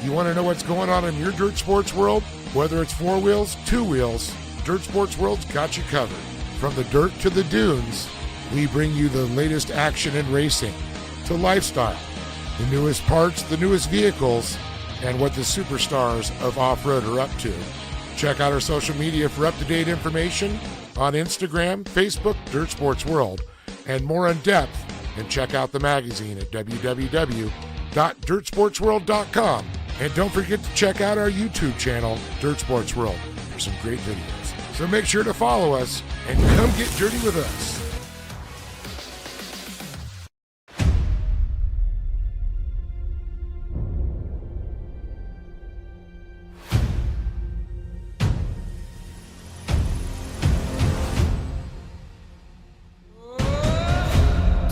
You want to know what's going on in your dirt sports world? Whether it's four wheels, two wheels, Dirt Sports World's got you covered. From the dirt to the dunes, we bring you the latest action in racing, to lifestyle, the newest parts, the newest vehicles, and what the superstars of off-road are up to. Check out our social media for up-to-date information on Instagram, Facebook, Dirt Sports World, and more in depth. And check out the magazine at www.dirtsportsworld.com. And don't forget to check out our YouTube channel, Dirt Sports World, for some great videos. So make sure to follow us and come get dirty with us.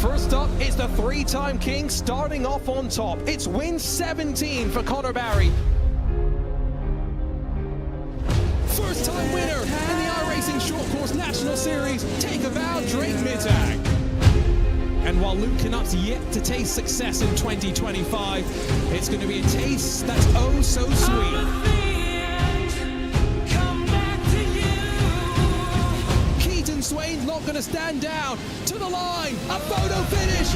First up, it's the three-time king starting off on top. It's win 17 for Connor Barry. First-time winner in the iRacing Short Course National Series. Take a bow, Drake Mittag. And while Luke Canuck's yet to taste success in 2025, it's going to be a taste that's oh so sweet. Swain's not going to stand down. To the line, a photo finish.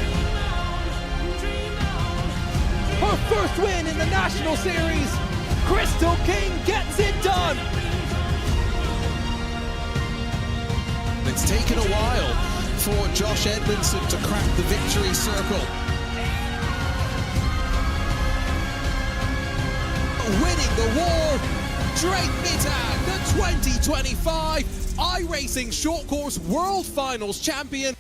Her first win in the National Series. Crystal King gets it done. It's taken a while for Josh Edmondson to crack the victory circle. Winning the war, Drake Mittag, the 2025 iRacing Short Course World Finals champion.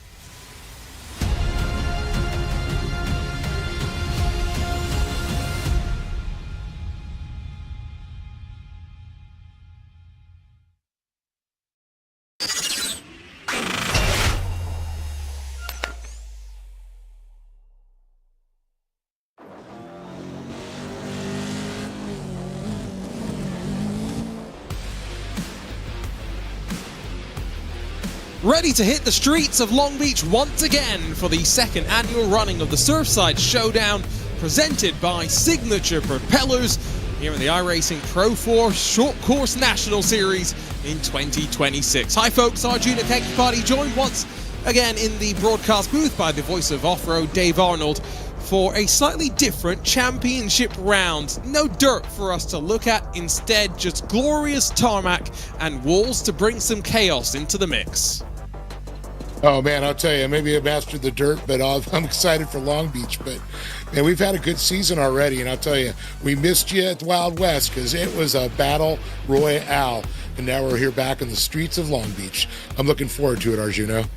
Ready to hit the streets of Long Beach once again for the second annual running of the Surfside Showdown, presented by Signature Propellers here in the iRacing Pro 4 Short Course National Series in 2026. Hi folks, Arjuna Kekipati, joined once again in the broadcast booth by the voice of off-road Dave Arnold for a slightly different championship round. No dirt for us to look at, instead just glorious tarmac and walls to bring some chaos into the mix. Oh man, I'll tell you, maybe I mastered the dirt, but I'm excited for Long Beach. But man, we've had a good season already, and I'll tell you, we missed you at the Wild West because it was a battle royale, and now we're here back in the streets of Long Beach. I'm looking forward to it, Arjuno.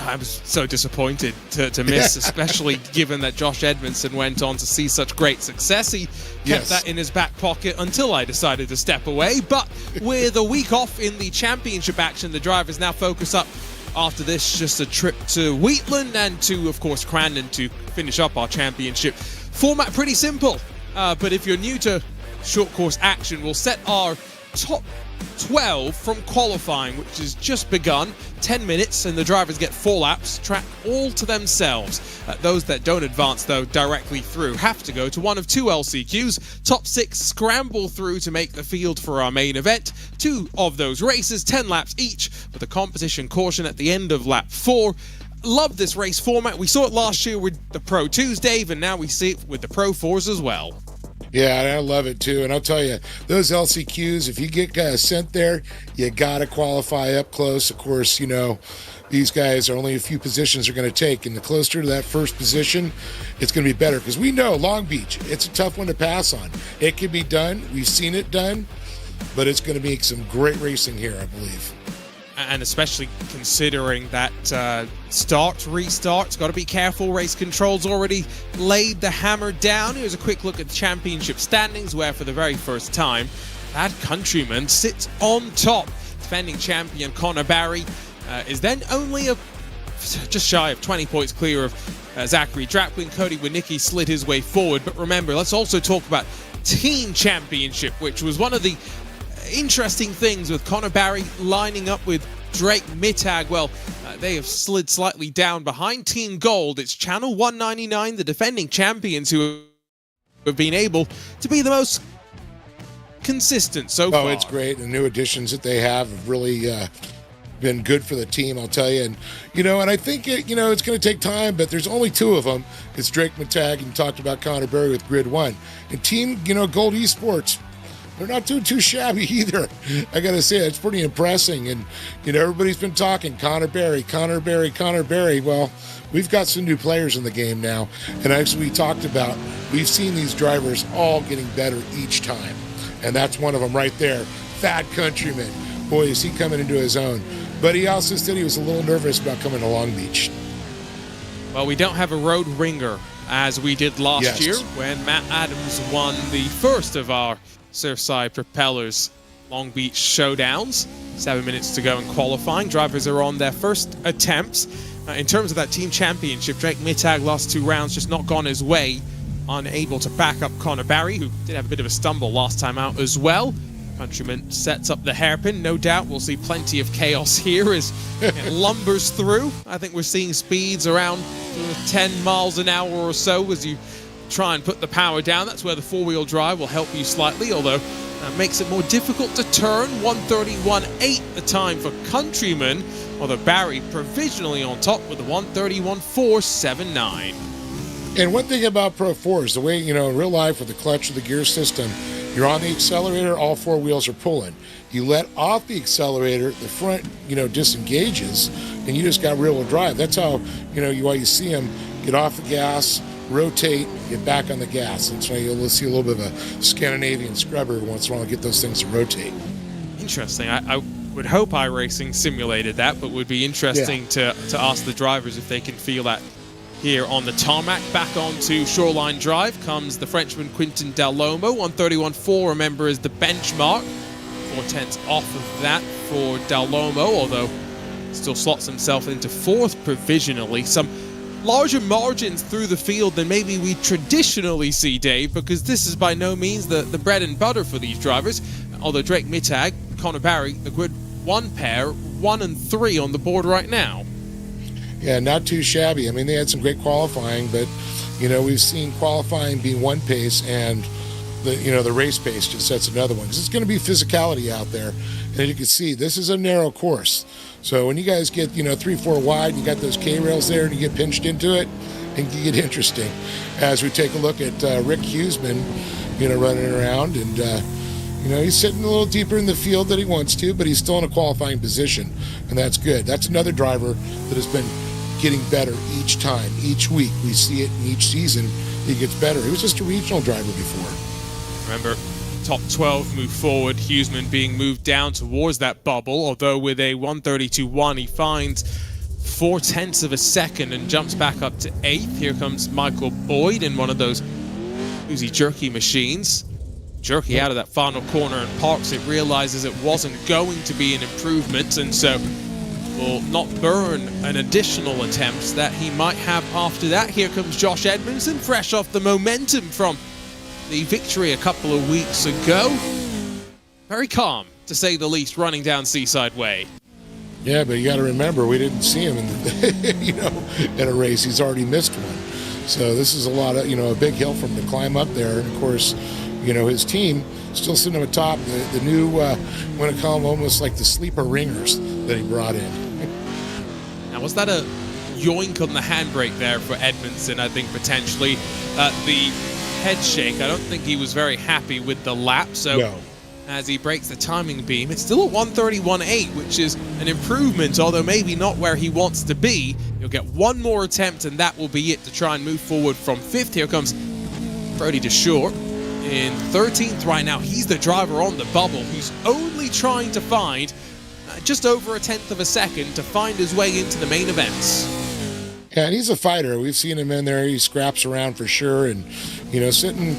I was so disappointed to miss, especially given that Josh Edmondson went on to see such great success. He kept that in his back pocket until I decided to step away. But with a week off in the championship action, the drivers now focus up after this, just a trip to Wheatland and to, of course, Crandon to finish up our championship. Format pretty simple, but if you're new to short course action, we'll set our top 12 from qualifying, which has just begun. 10 minutes, and the drivers get 4 laps, track all to themselves. Those that don't advance, though, directly through have to go to one of 2 LCQs. Top 6 scramble through to make the field for our main event. 2 of those races, 10 laps each, with a competition caution at the end of lap 4. Love this race format. We saw it last year with the Pro 2s, Dave, and now we see it with the Pro 4s as well. Yeah, I love it too. And I'll tell you, those LCQs, if you get sent there, you got to qualify up close. Of course, you know, these guys are only a few positions they're going to take. And the closer to that first position, it's going to be better. Because we know Long Beach, it's a tough one to pass on. It can be done. We've seen it done. But it's going to be some great racing here, I believe. And especially considering that start, restart, got to be careful. Race control's already laid the hammer down. Here's a quick look at the championship standings, where for the very first time, that countryman sits on top. Defending champion Connor Barry is then only just shy of 20 points clear of Zachary Draplin. Cody Winicki slid his way forward. But remember, let's also talk about team championship, which was one of the interesting things with Connor Barry lining up with Drake Mittag. Well, they have slid slightly down behind Team Gold. It's Channel 199, the defending champions, who have been able to be the most consistent so far. Oh, it's great. The new additions that they have really been good for the team, I'll tell you. And, and I think, it's going to take time, but there's only two of them. It's Drake Matag, and talked about Connor Berry with Grid 1. And Team, Gold Esports, they're not too shabby either. I got to say, it's pretty impressive. And, everybody's been talking Connor Berry. Well, we've got some new players in the game now. And as we talked about, we've seen these drivers all getting better each time. And that's one of them right there. Thad Countryman. Boy, is he coming into his own. But he also said he was a little nervous about coming to Long Beach. Well, we don't have a road ringer as we did last year when Matt Adams won the first of our Surfside Propellers Long Beach showdowns. 7 minutes to go in qualifying. Drivers are on their first attempts. In terms of that team championship, Drake Mittag lost 2 rounds, just not gone his way. Unable to back up Connor Barry, who did have a bit of a stumble last time out as well. Countryman sets up the hairpin. No doubt we'll see plenty of chaos here as it lumbers through. I think we're seeing speeds around 10 miles an hour or so as you try and put the power down. That's where the 4-wheel drive will help you slightly, although makes it more difficult to turn. 131.8 the time for Countryman, although Barry provisionally on top with a 131.479. And one thing about Pro 4 is the way, in real life with the clutch or the gear system, you're on the accelerator, all 4 wheels are pulling. You let off the accelerator, the front, disengages, and you just got rear-wheel drive. That's how, why you see them get off the gas, rotate, get back on the gas. And so you'll see a little bit of a Scandinavian scrubber once in a while to get those things to rotate. Interesting. I would hope iRacing simulated that, but would be interesting to ask the drivers if they can feel that here on the tarmac. Back onto Shoreline Drive comes the Frenchman Quintin Dallomo. 131.4, remember, is the benchmark. 4/10 off of that for Dallomo, although still slots himself into 4th provisionally. Some larger margins through the field than maybe we traditionally see, Dave, because this is by no means the bread and butter for these drivers. Although Drake Mittag, Connor Barry, the Grid 1 pair, 1 and 3 on the board right now. Yeah, not too shabby. I mean, they had some great qualifying, but, we've seen qualifying be one pace, and the race pace just sets another one. Because it's going to be physicality out there. And you can see, this is a narrow course. So when you guys get, 3-4 wide, you got those K-rails there, and you get pinched into it, and you get interesting. As we take a look at Rick Huseman, running around, and, he's sitting a little deeper in the field than he wants to, but he's still in a qualifying position, and that's good. That's another driver that has been getting better each time, each week. We see it in each season. He gets better. He was just a regional driver before. Remember, top 12 move forward, Huseman being moved down towards that bubble, although with a 132.1 he finds 0.4 of a second and jumps back up to 8th. Here comes Michael Boyd in one of those Uzi jerky machines. Jerky out of that final corner and parks it, realizes it wasn't going to be an improvement, and so will not burn an additional attempt that he might have after that. Here comes Josh Edmondson, fresh off the momentum from the victory a couple of weeks ago. Very calm, to say the least, running down Seaside Way. Yeah, but you got to remember, we didn't see him in in a race. He's already missed one. So this is a lot of, a big hill for him to climb up there. And of course, his team still sitting on the top. The new, I'm going to call them almost like the sleeper ringers that he brought in. Now, was that a yoink on the handbrake there for Edmondson? I think potentially the head shake. I don't think he was very happy with the lap. So no. As he breaks the timing beam, it's still a 131.8, which is an improvement, although maybe not where he wants to be. He'll get one more attempt, and that will be it to try and move forward from 5th. Here comes Brody DeShore in 13th right now. He's the driver on the bubble who's only trying to find just over 1/10 of a second to find his way into the main events. Yeah, and he's a fighter. We've seen him in there. He scraps around for sure. And, sitting,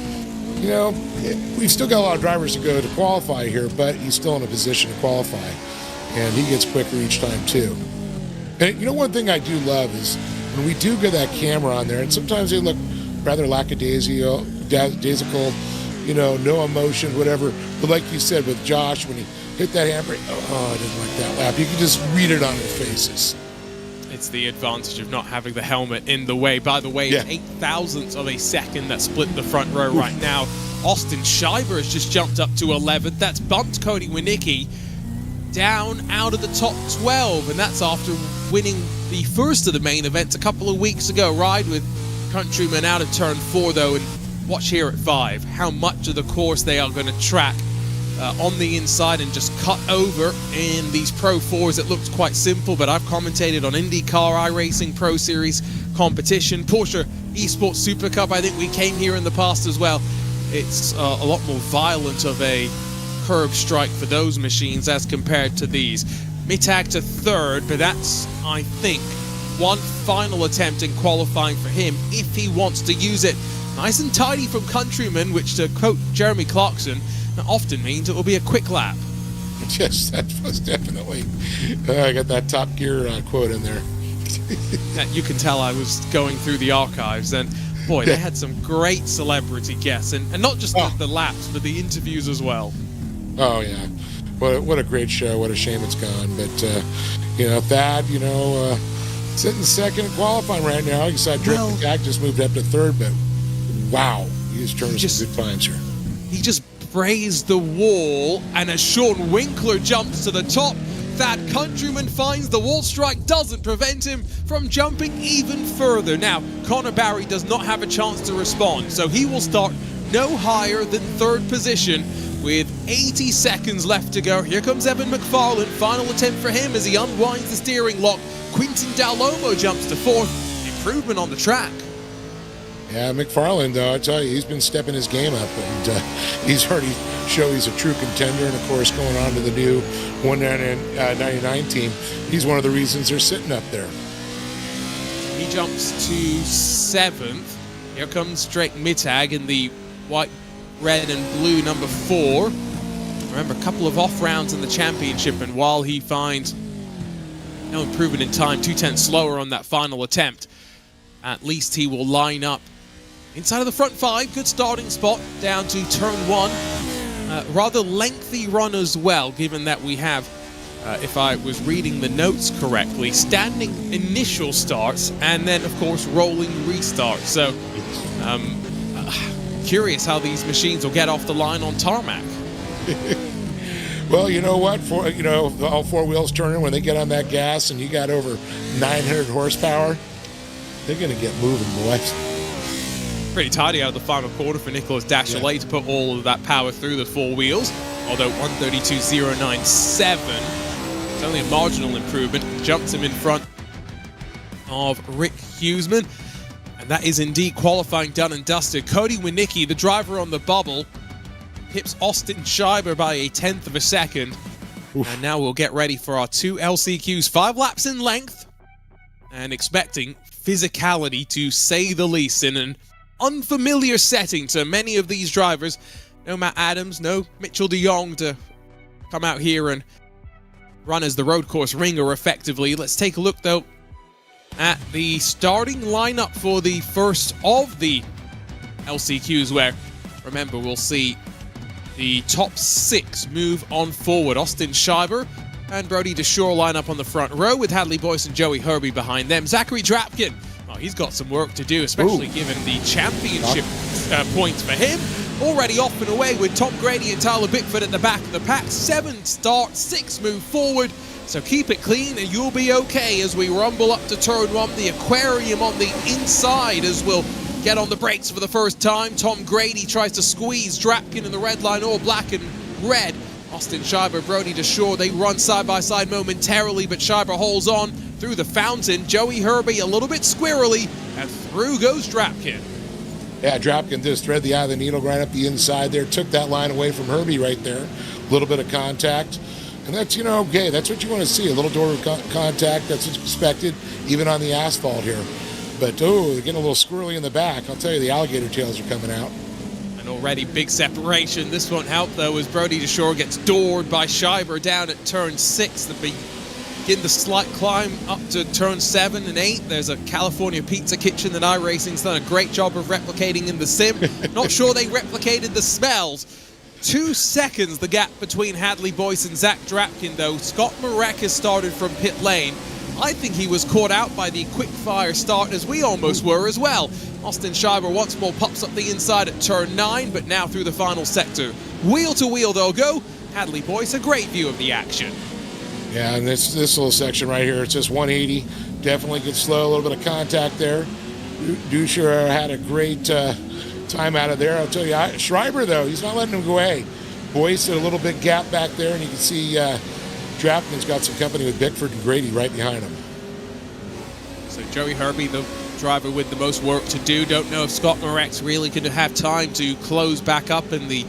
we've still got a lot of drivers to go to qualify here, but he's still in a position to qualify. And he gets quicker each time, too. And, one thing I do love is when we do get that camera on there, and sometimes they look rather lackadaisical, no emotion, whatever. But like you said with Josh, when he hit that handbrake, I didn't like that lap. You can just read it on their faces. It's the advantage of not having the helmet in the way. By the way, Yeah. 8,000ths of a second that split the front row right now. Austin Scheiber has just jumped up to 11th. That's bumped Cody Winicki down out of the top 12, and that's after winning the first of the main events a couple of weeks ago. Ride with Countryman out of turn 4, though, and watch here at 5 how much of the course they are going to track on the inside and just cut over in these Pro 4s. It looks quite simple, but I've commentated on IndyCar, iRacing Pro Series competition, Porsche Esports Super Cup. I think we came here in the past as well. It's a lot more violent of a curb strike for those machines as compared to these. Mittag to 3rd, but that's, I think, one final attempt in qualifying for him if he wants to use it. Nice and tidy from Countryman, which, to quote Jeremy Clarkson, often means it will be a quick lap. Yes, that was definitely. I got that Top Gear quote in there. You can tell I was going through the archives, and boy, they had some great celebrity guests, and not just the laps, but the interviews as well. Oh, yeah. What a great show. What a shame it's gone. But, Thad, sitting second in qualifying right now. You saw Drake McCack just moved up to 3rd, but wow, he's turned some good times here. He just grazed the wall, and as Sean Winkler jumps to the top, that Countryman finds the wall strike, doesn't prevent him from jumping even further. Now, Connor Barry does not have a chance to respond, so he will start no higher than 3rd position with 80 seconds left to go. Here comes Evan McFarlane, final attempt for him as he unwinds the steering lock. Quinton Dallomo jumps to 4th, improvement on the track. Yeah, McFarlane, though, I tell you, he's been stepping his game up, and he's already shown he's a true contender, and, of course, going on to the new 199 team, he's one of the reasons they're sitting up there. He jumps to 7th. Here comes Drake Mittag in the white, red, and blue number 4. Remember, a couple of off rounds in the championship, and while he finds no improvement in time, 2/10 slower on that final attempt, at least he will line up inside of the front 5. Good starting spot down to turn 1. Rather lengthy run as well, given that we have, if I was reading the notes correctly, standing initial starts and then, of course, rolling restarts. So, curious how these machines will get off the line on tarmac. Well, you know what? All 4 wheels turning, when they get on that gas and you got over 900 horsepower, they're going to get moving, boys. Pretty tidy out of the final quarter for Nicolas Dachelet to put all of that power through the 4 wheels. Although 132.097, it's only a marginal improvement. Jumps him in front of Rick Huseman. And that is indeed qualifying done and dusted. Cody Winicki, the driver on the bubble, hips Austin Scheiber by 1/10 of a second. Oof. And now we'll get ready for our 2 LCQs, 5 laps in length, and expecting physicality, to say the least, in an unfamiliar setting to many of these drivers. No Matt Adams, no Mitchell de Jong to come out here and run as the road course ringer effectively. Let's take a look, though, at the starting lineup for the first of the LCQs, where, remember, we'll see the top 6 move on forward. Austin Scheiber and Brody DeShore line up on the front row, with Hadley Boyce and Joey Herbie behind them. Zachary Drapkin, he's got some work to do, especially given the championship points for him. Already off and away with Tom Grady and Tyler Bickford at the back of the pack. 7 start, 6 move forward. So keep it clean and you'll be okay as we rumble up to turn 1. The aquarium on the inside as we'll get on the brakes for the first time. Tom Grady tries to squeeze Drapkin in the red line, all black and red. Austin Scheiber, Brody DeShore, they run side by side momentarily, but Scheiber holds on through the fountain. Joey Herbie a little bit squirrely, and through goes Drapkin. Yeah, Drapkin just thread the eye of the needle right up the inside there, took that line away from Herbie right there. A little bit of contact. And that's, okay, that's what you want to see, a little door of contact. That's what's expected, even on the asphalt here. But, they're getting a little squirrely in the back. I'll tell you, the alligator tails are coming out. And already big separation. This won't help, though, as Brody DeShore gets doored by Scheiber down at turn 6. They begin the slight climb up to turn 7 and 8. There's a California pizza kitchen that iRacing's done a great job of replicating in the sim. Not sure they replicated the smells. 2 seconds the gap between Hadley Boyce and Zach Drapkin, though. Scott Marek has started from pit lane. I think he was caught out by the quick-fire start, as we almost were as well. Austin Scheiber once more pops up the inside at turn 9, but now through the final sector. Wheel to wheel they'll go. Hadley Boyce, a great view of the action. Yeah, and this little section right here, it's just 180. Definitely gets slow, a little bit of contact there. Duscher had a great time out of there. I'll tell you, Schreiber, though, he's not letting him go away. Boyce at a little bit gap back there, and you can see Drapkin's got some company with Bickford and Grady right behind him. So Joey Herbie, the driver with the most work to do. Don't know if Scott Moretz really going to have time to close back up in the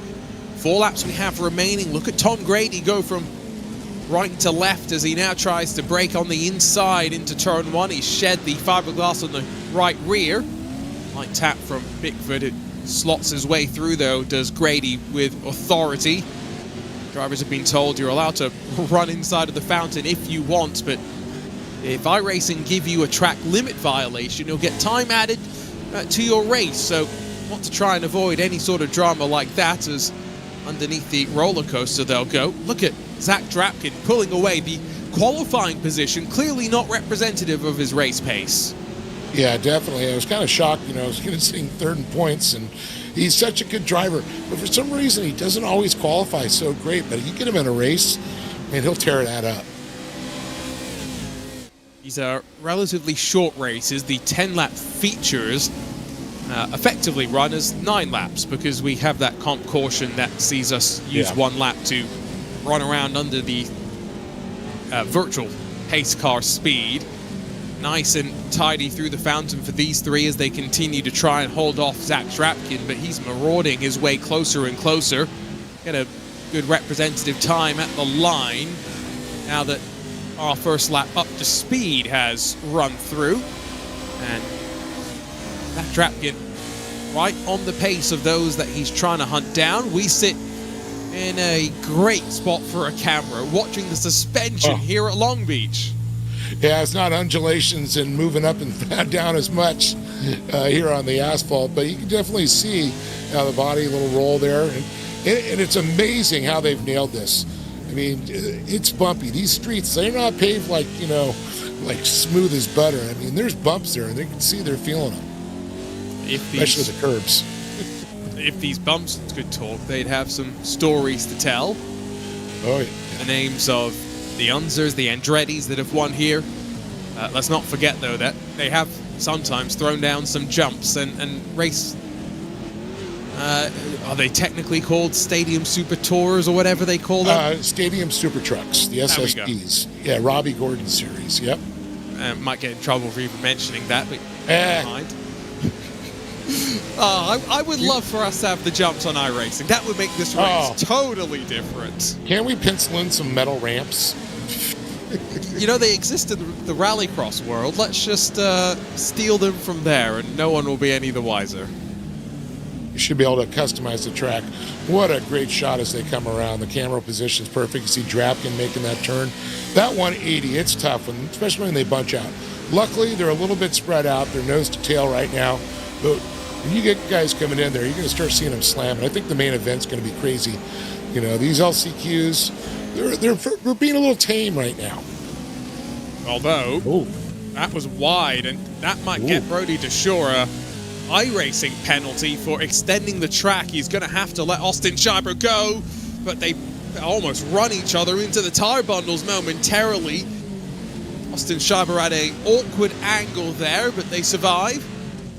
4 laps we have remaining. Look at Tom Grady go from right to left as he now tries to brake on the inside into turn 1. He shed the fiberglass on the right rear. Light tap from Bickford. It slots his way through, though, does Grady with authority. Drivers have been told you're allowed to run inside of the fountain if you want, but if iRacing give you a track limit violation, you'll get time added to your race. So want to try and avoid any sort of drama like that, as underneath the roller coaster they'll go. Look at Zach Drapkin pulling away the qualifying position, clearly not representative of his race pace. Yeah, definitely. I was kind of shocked, I was going to see third in points, and he's such a good driver. But for some reason, he doesn't always qualify so great. But you get him in a race, and he'll tear that up. These are relatively short races. The 10-lap features effectively run as 9 laps, because we have that comp caution that sees us use 1 lap to run around under the virtual pace car speed. Nice and tidy through the fountain for these 3 as they continue to try and hold off Zach Drapkin, but he's marauding his way closer and closer. Get a good representative time at the line now that our first lap up to speed has run through. And Zach Drapkin right on the pace of those that he's trying to hunt down. We sit in a great spot for a camera watching the suspension here at Long Beach. Yeah, it's not undulations and moving up and down as much here on the asphalt, but you can definitely see the body, a little roll there. And it's amazing how they've nailed this. I mean, it's bumpy. These streets, they're not paved like, like smooth as butter. I mean, there's bumps there, and they can see they're feeling them, especially the curbs. If these bumps could talk, they'd have some stories to tell. Oh, yeah. The names of the Unzers, the Andrettis that have won here. Let's not forget, though, that they have sometimes thrown down some jumps and race. Are they technically called Stadium Super Tours or whatever they call them? Stadium Super Trucks, the SSPs. Yeah, Robbie Gordon series, yep. Might get in trouble for even mentioning that, but never mind. I would love for us to have the jumps on iRacing. That would make this race totally different. Can we pencil in some metal ramps? They exist in the rallycross world. Let's just steal them from there, and no one will be any the wiser. You should be able to customize the track. What a great shot as they come around. The camera position is perfect. You see Drapkin making that turn. That 180, it's tough, especially when they bunch out. Luckily, they're a little bit spread out. They're nose to tail right now. But when you get guys coming in there, you're going to start seeing them slam. And I think the main event's going to be crazy. These LCQs, they're being a little tame right now. Although, that was wide, and that might get Brody Deshore a iRacing penalty for extending the track. He's going to have to let Austin Scheiber go, but they almost run each other into the tire bundles momentarily. Austin Scheiber at an awkward angle there, but they survive.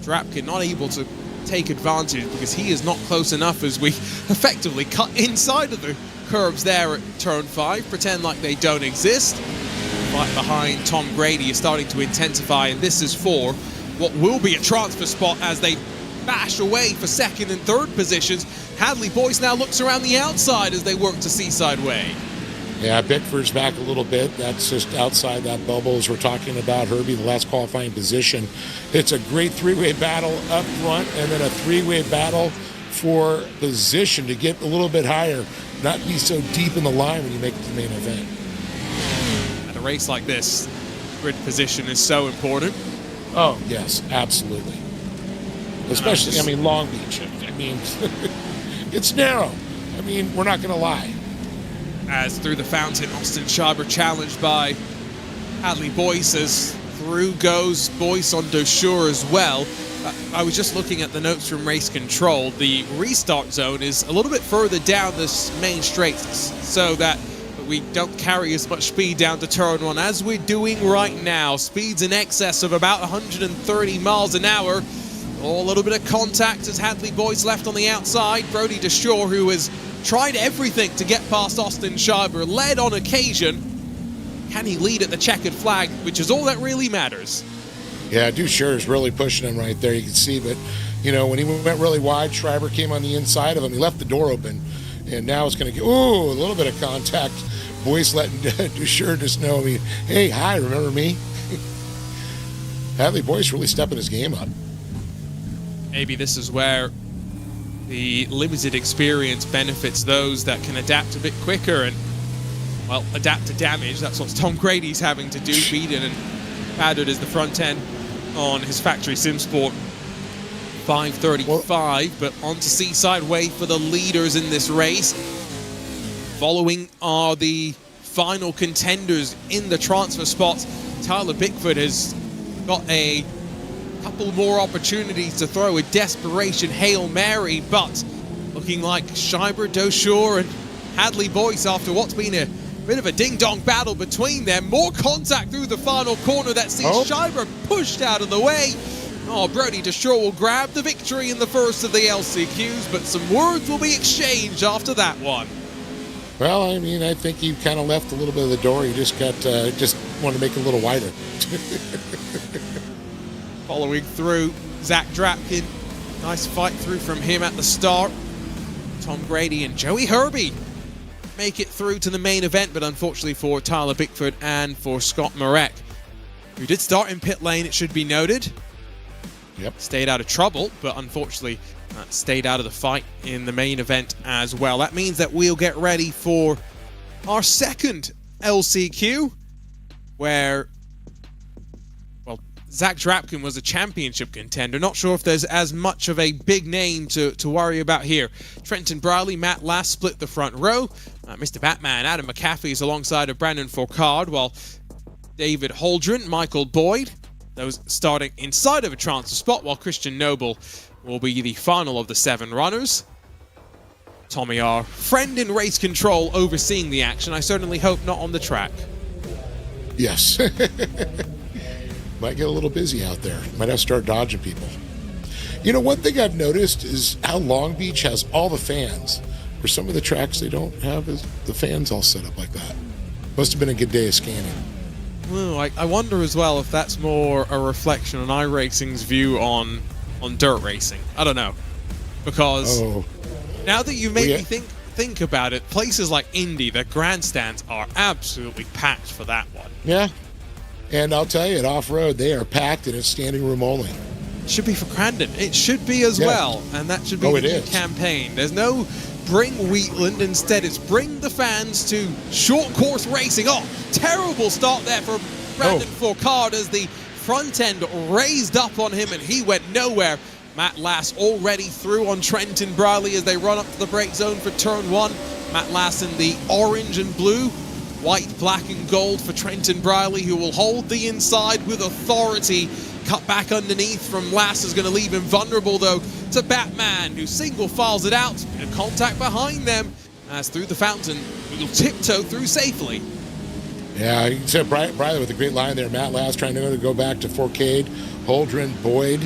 Drapkin not able to take advantage because he is not close enough as we effectively cut inside of the curbs there at turn 5, pretend like they don't exist. Right behind Tom Grady is starting to intensify, and this is for what will be a transfer spot as they bash away for second and third positions. Hadley Boyce now looks around the outside as they work to Seaside Way. Yeah, Bickford's back a little bit. That's just outside that bubble as we're talking about. Herbie, the last qualifying position. It's a great 3-way battle up front, and then a 3-way battle for position to get a little bit higher, not be so deep in the line when you make it to the main event. At a race like this, grid position is so important. Oh, yes, absolutely. Especially, Long Beach. It's narrow. We're not going to lie. As through the fountain, Austin Scheiber challenged by Hadley Boyce as through goes Boyce on Douceur as well. I was just looking at the notes from Race Control. The restart zone is a little bit further down this main straight so that we don't carry as much speed down to turn one as we're doing right now. Speeds in excess of about 130 miles an hour. Oh, a little bit of contact as Hadley Boyce left on the outside. Brody Douceur, who has tried everything to get past Austin Scheiber, led on occasion. Can he lead at the checkered flag, which is all that really matters? Yeah, Douceur is really pushing him right there. You can see, but, you know, when he went really wide, Schreiber came on the inside of him. He left the door open, and now it's going to get, ooh, a little bit of contact. Boyce letting Douceur just know, hey, hi, remember me? Hadley Boyce really stepping his game up. Maybe this is where the limited experience benefits those that can adapt a bit quicker and, well, adapt to damage. That's what Tom Grady's having to do, beaten and battered as the front end on his factory SimSport 535, but onto Seaside Way for the leaders in this race. Following are the final contenders in the transfer spots. Tyler Bickford has got a couple more opportunities to throw a desperation Hail Mary, but looking like Scheiber, Douceur, and Hadley Boyce, after what's been a bit of a ding-dong battle between them. More contact through the final corner that sees Scheiber pushed out of the way. Oh, Brody Douceur will grab the victory in the first of the LCQs, but some words will be exchanged after that one. Well, I mean, I think he kind of left a little bit of the door. He just got, just wanted to make it a little wider. Following through, Zach Drapkin. Nice fight through from him at the start. Tom Grady and Joey Herbie make it through to the main event, but unfortunately for Tyler Bickford and for Scott Marek, who did start in pit lane, it should be noted. Yep. Stayed out of trouble, but unfortunately stayed out of the fight in the main event as well. That means that we'll get ready for our second LCQ, where, well, Zach Drapkin was a championship contender. Not sure if there's as much of a big name to worry about here. Trenton Browley, Matt Lass split the front row. Mr. Batman, Adam McAfee is alongside of Brandon Fourcade, while David Holdren, Michael Boyd, those starting inside of a transfer spot, while Christian Noble will be the final of the 7 runners. Tommy, our friend in race control, overseeing the action. I certainly hope not on the track. Yes. Might get a little busy out there. Might have to start dodging people. You know, one thing I've noticed is how Long Beach has all the fans. For some of the tracks they don't have the fans all set up like that. Must have been a good day of scanning. Well, I wonder as well if that's more a reflection on iRacing's view on dirt racing. I don't know. Because now that you made me think about it, places like Indy, the grandstands are absolutely packed for that one. Yeah. And I'll tell you, at off-road, they are packed and it's standing room only. It should be for Crandon. It should be as well. And that should be the new campaign. There's no bring Wheatland. Instead, it's bring the fans to short course racing. Oh, terrible start there for Brandon Fourcade as the front end raised up on him and he went nowhere. Matt Lass already through on Trenton Browley as they run up to the brake zone for turn 1. Matt Lass in the orange and blue. White, black, and gold for Trenton Browley, who will hold the inside with authority. Cut back underneath from Lass is going to leave him vulnerable, though, to Batman, who single files it out. Bit of contact behind them as through the fountain, he'll tiptoe through safely. Yeah, you said Browley with a great line there. Matt Lass trying to go back to Fourcade, Holdren, Boyd.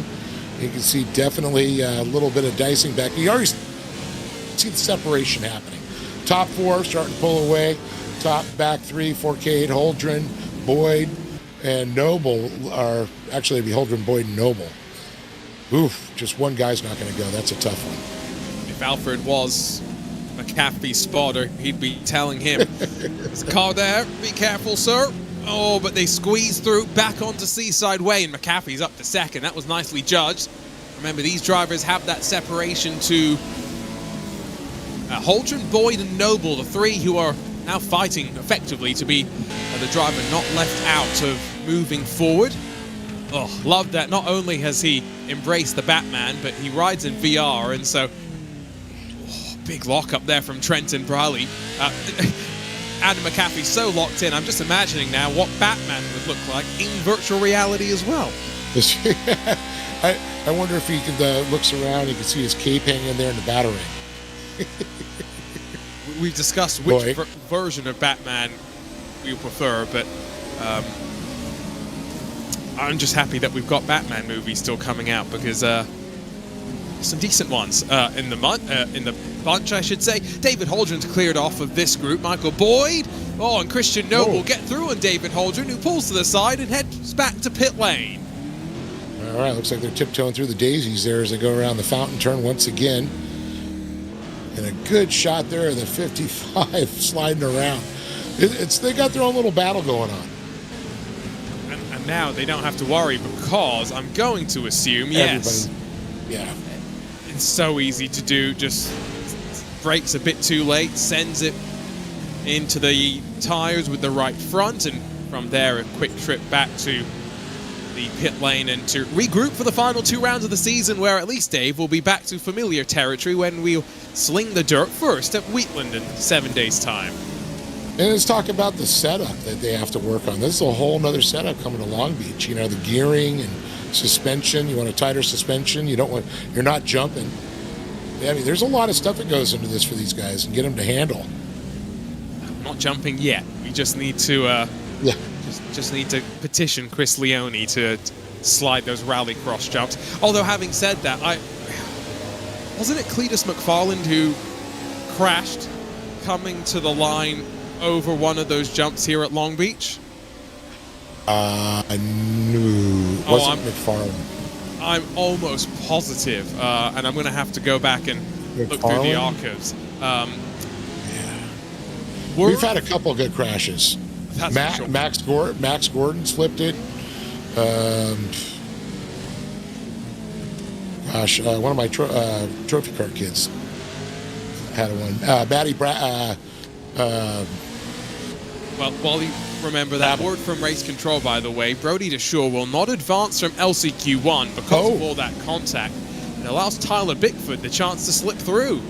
You can see definitely a little bit of dicing back. You already see the separation happening. Top 4 starting to pull away. Top, back 3, Fourcade, Holdren, Boyd, and Noble are actually it'd be Holdren, Boyd, and Noble. Oof, just one guy's not going to go. That's a tough one. If Alfred was McAfee's spotter, he'd be telling him, there's a car there, be careful, sir. Oh, but they squeeze through back onto Seaside Way, and McAfee's up to second. That was nicely judged. Remember, these drivers have that separation to Holdren, Boyd, and Noble, the 3 who are now fighting effectively to be the driver not left out of moving forward. Oh, love that. Not only has he embraced the Batman, but he rides in VR, and so big lock up there from Trenton Browley. Adam McAfee's so locked in. I'm just imagining now what Batman would look like in virtual reality as well. I wonder if he looks around, he can see his cape hanging there in the battery. We've discussed which version of Batman we prefer, but I'm just happy that we've got Batman movies still coming out, because some decent ones in the bunch, I should say. David Holdren's cleared off of this group. Michael Boyd, and Christian Noble get through on David Holdren, who pulls to the side and heads back to pit lane. All right, looks like they're tiptoeing through the daisies there as they go around the fountain turn once again. And a good shot there of the 55 sliding around. They got their own little battle going on. And now they don't have to worry, because I'm going to assume, yes. Yeah. It's so easy to do, just brakes a bit too late, sends it into the tires with the right front, and from there a quick trip back to the pit lane and to regroup for the final 2 rounds of the season, where at least Dave will be back to familiar territory when we'll sling the dirt first at Wheatland in 7 days' time. And let's talk about the setup that they have to work on. This is a whole nother setup coming to Long Beach. You know, the gearing and suspension. You want a tighter suspension. You're not jumping. I mean, there's a lot of stuff that goes into this for these guys and get them to handle. Not jumping yet. We just need to just need to petition Chris Leone to slide those rallycross jumps. Although, having said that, wasn't it Cletus McFarland who crashed coming to the line over one of those jumps here at Long Beach? No, wasn't McFarland. I'm almost positive, and I'm going to have to go back and look through the archives. We've had a couple of good crashes. Max Gordon flipped it. One of my trophy car kids had one. Batty Wally, remember that word from race control, by the way. Brody DeShore will not advance from LCQ1 because of all that contact. It allows Tyler Bickford the chance to slip through.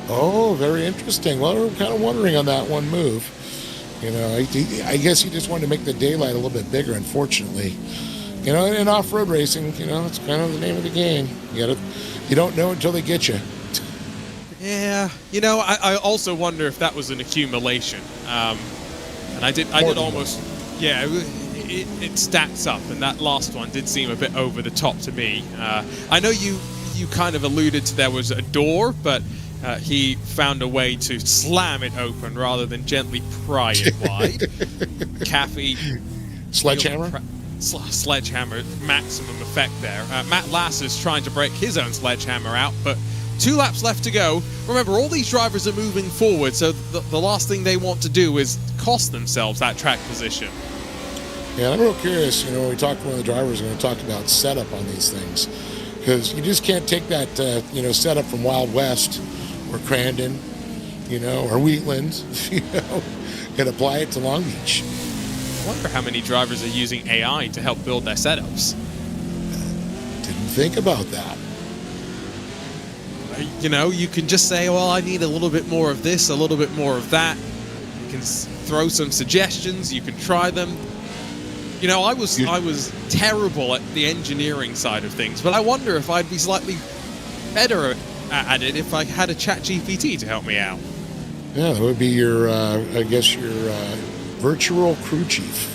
Oh, very interesting. Well, we're kind of wondering on that one move. You know, I guess he just wanted to make the daylight a little bit bigger, unfortunately. You know, in off-road racing, you know, it's kind of the name of the game. You don't know until they get you. Yeah, you know, I also wonder if that was an accumulation. And I did almost, it stacks up, and that last one did seem a bit over the top to me. I know you kind of alluded to there was a door, but he found a way to slam it open rather than gently pry it wide. Caffey. Sledgehammer? Sledgehammer, maximum effect there. Matt Lass is trying to break his own sledgehammer out, but 2 laps left to go. Remember, all these drivers are moving forward, so the last thing they want to do is cost themselves that track position. Yeah, I'm real curious. You know, when we talk to one of the drivers, we're going to talk about setup on these things, because you just can't take that setup from Wild West or Crandon, or Wheatland, and apply it to Long Beach. I wonder how many drivers are using AI to help build their setups. Didn't think about that. You can just say, well, I need a little bit more of this, a little bit more of that. You can throw some suggestions. You can try them. I was terrible at the engineering side of things, but I wonder if I'd be slightly better at it if I had a ChatGPT to help me out. Yeah, that would be your virtual crew chief.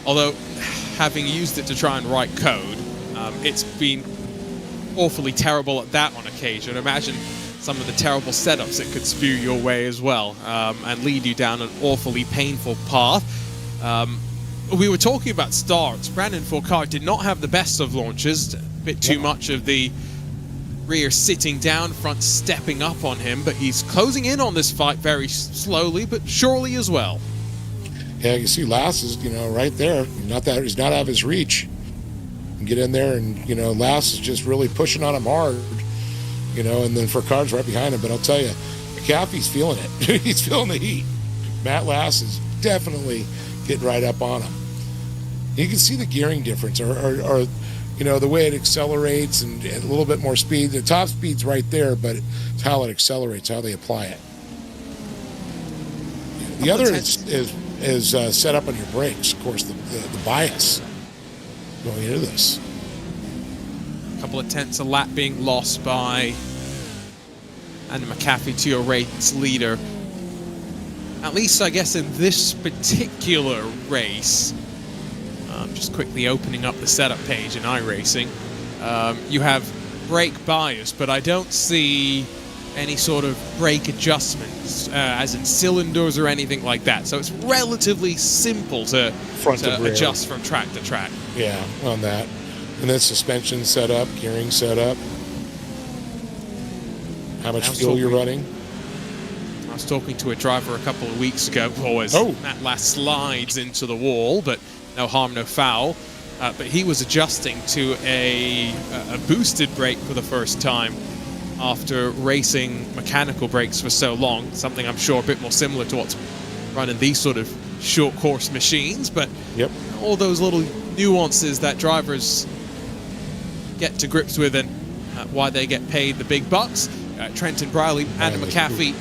Although, having used it to try and write code, it's been awfully terrible at that on occasion. Imagine some of the terrible setups it could spew your way as well, and lead you down an awfully painful path. We were talking about starts. Brandon Fourcade did not have the best of launches. A bit too much of the rear sitting down, front stepping up on him, but he's closing in on this fight very slowly but surely as well. Yeah, you see Lass is, right there. He's not out of his reach. Get in there, and Lass is just really pushing on him hard, and then Fourcade's right behind him. But I'll tell you, McAfee's feeling it. He's feeling the heat. Matt Lass is definitely getting right up on him. You can see the gearing difference, or the way it accelerates and a little bit more speed. The top speed's right there, but it's how it accelerates, how they apply it. The other is set up on your brakes. Of course, the bias going into this. A couple of tenths a lap being lost by Andy McAfee to your race leader. At least, I guess, in this particular race, just quickly opening up the setup page in iRacing, you have brake bias, but I don't see any sort of brake adjustments, as in cylinders or anything like that. So it's relatively simple to adjust from track to track. Yeah, on that. And then suspension setup, gearing setup, how much fuel you're running. I was talking to a driver a couple of weeks ago as Matt last slides into the wall, but no harm, no foul. But he was adjusting to a boosted brake for the first time after racing mechanical brakes for so long. Something I'm sure a bit more similar to what's run in these sort of short course machines. But all those little nuances that drivers get to grips with and why they get paid the big bucks. Trenton Briley and McAfee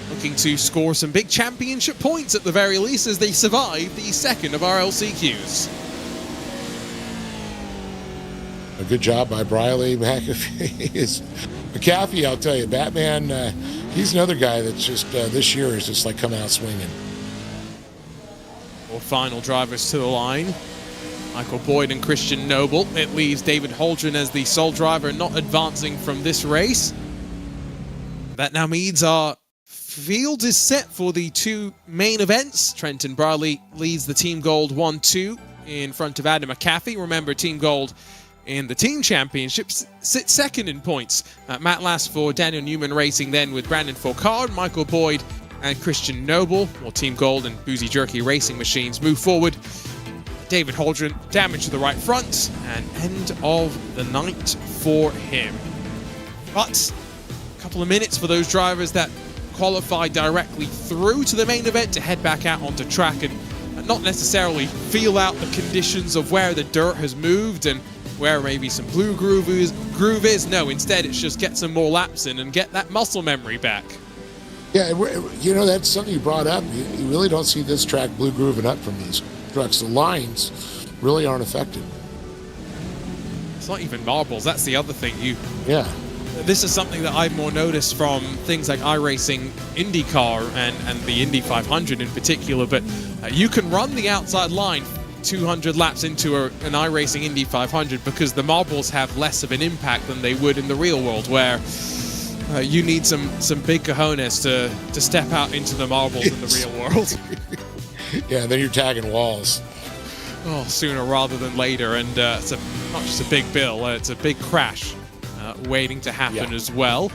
looking to score some big championship points at the very least as they survive the second of our LCQs. A good job by Briley. McAfee, I'll tell you, Batman, he's another guy that's just, this year is just like come out swinging. Four final drivers to the line. Michael Boyd and Christian Noble. It leaves David Holdren as the sole driver not advancing from this race. That now means our field is set for the two main events. Trenton Briley leads the Team Gold 1-2 in front of Adam McAfee. Remember, Team Gold in the team championships sits second in points. Matt Last for Daniel Newman Racing then with Brandon Foucault, Michael Boyd and Christian Noble, while Team Gold and Boozy Jerky Racing Machines move forward. David Holdren damage to the right front, and end of the night for him. But a couple of minutes for those drivers that qualify directly through to the main event to head back out onto track and not necessarily feel out the conditions of where the dirt has moved and where maybe some blue groove is. No, instead it's just get some more laps in and get that muscle memory back. Yeah, you know, that's something you brought up. You really don't see this track blue grooving up from these trucks. The lines really aren't affected. It's not even marbles. That's the other thing. This is something that I've more noticed from things like iRacing IndyCar and the Indy 500 in particular, but you can run the outside line 200 laps into an iRacing Indy 500 because the marbles have less of an impact than they would in the real world, where you need some big cojones to step out into the marbles in the real world. Yeah, then you're tagging walls. Oh, sooner rather than later, and it's not just a big bill, it's a big crash waiting to happen as well.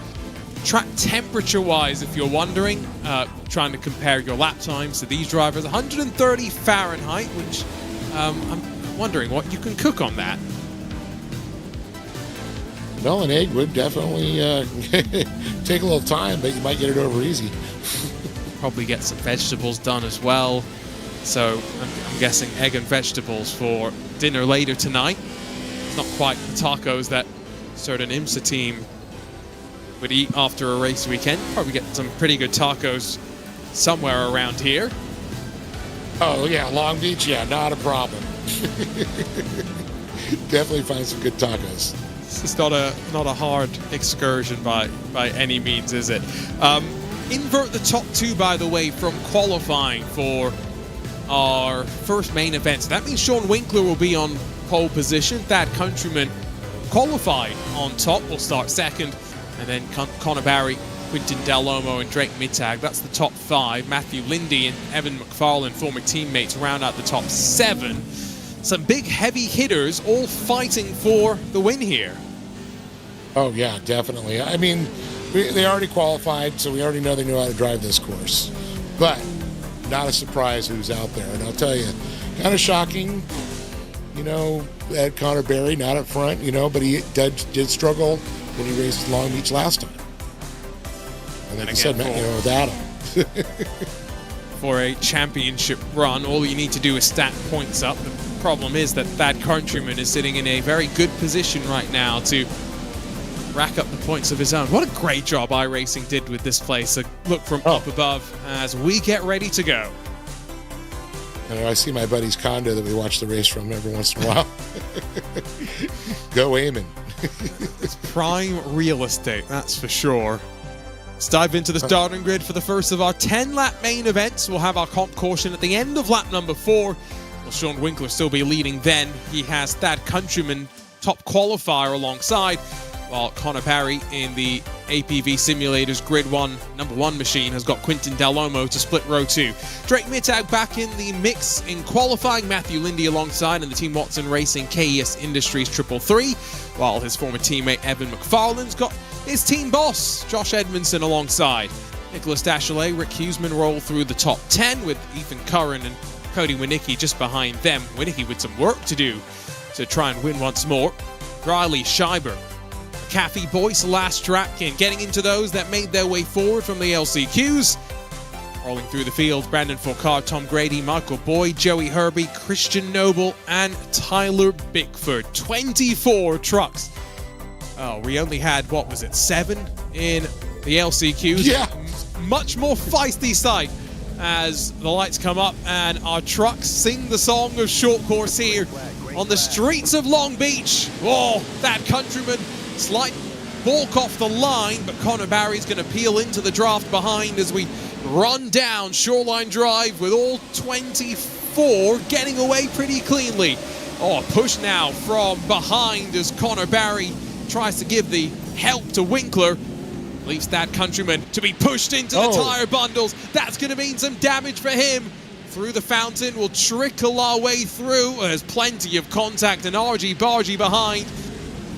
Track temperature-wise, if you're wondering, trying to compare your lap times to these drivers, 130 Fahrenheit, which I'm wondering what you can cook on that. Well, an egg would definitely take a little time, but you might get it over easy. Probably get some vegetables done as well. So I'm guessing egg and vegetables for dinner later tonight. It's not quite the tacos that certain IMSA team would eat after a race weekend. Probably get some pretty good tacos somewhere around here. Oh yeah, Long Beach, yeah, not a problem. Definitely find some good tacos. It's not a hard excursion by any means, is it? Invert the top two, by the way, from qualifying for our first main event. So that means Sean Winkler will be on pole position. Thad Countryman qualified on top, will start second. And then Connor Barry, Quintin Del Lomo, and Drake Mittag. That's the top five. Matthew Lindy and Evan McFarlane, former teammates, round out the top seven. Some big heavy hitters all fighting for the win here. Oh, yeah, definitely. I mean, they already qualified, so we already know they know how to drive this course. But not a surprise who's out there. And I'll tell you, kind of shocking, you know, at Connor Barry, not up front, you know, but he did struggle when he raced Long Beach last time. And like I said, you know, with Adam. For a championship run, all you need to do is stack points up. The problem is that Thad Countryman is sitting in a very good position right now to rack up the points of his own. What a great job iRacing did with this place. A look from up above as we get ready to go. I see my buddy's condo that we watch the race from every once in a while. Go Eamon. It's prime real estate, that's for sure. Let's dive into the starting grid for the first of our 10-lap main events. We'll have our comp caution at the end of lap number 4. Will Sean Winkler still be leading then? He has Thad Countryman, top qualifier, alongside, while Connor Barry in the APV Simulators Grid 1 number 1 machine has got Quintin Dalomo to split row 2. Drake Mittag back in the mix in qualifying, Matthew Lindy alongside in the Team Watson Racing KES Industries 333, while his former teammate Evan McFarlane's got his team boss Josh Edmondson alongside. Nicholas Dachelet, Rick Huseman roll through the top 10 with Ethan Curran and Cody Winicki just behind them. Winicki with some work to do to try and win once more. Riley Scheiber, Kathy Boyce last track and getting into those that made their way forward from the LCQs. Rolling through the field, Brandon Foucault, Tom Grady, Michael Boyd, Joey Herbie, Christian Noble, and Tyler Bickford. 24 trucks. Oh, we only had, 7 in the LCQs? Yeah. Much more feisty sight as the lights come up and our trucks sing the song of short course here on the streets of Long Beach. Oh, that Countryman, slight balk off the line, but Connor Barry's going to peel into the draft behind as we run down Shoreline Drive with all 24 getting away pretty cleanly. Oh, a push now from behind as Connor Barry tries to give the help to Winkler. Leaves that Countryman to be pushed into the tire bundles. That's going to mean some damage for him. Through the fountain, we'll trickle our way through. There's plenty of contact and argy-bargy behind.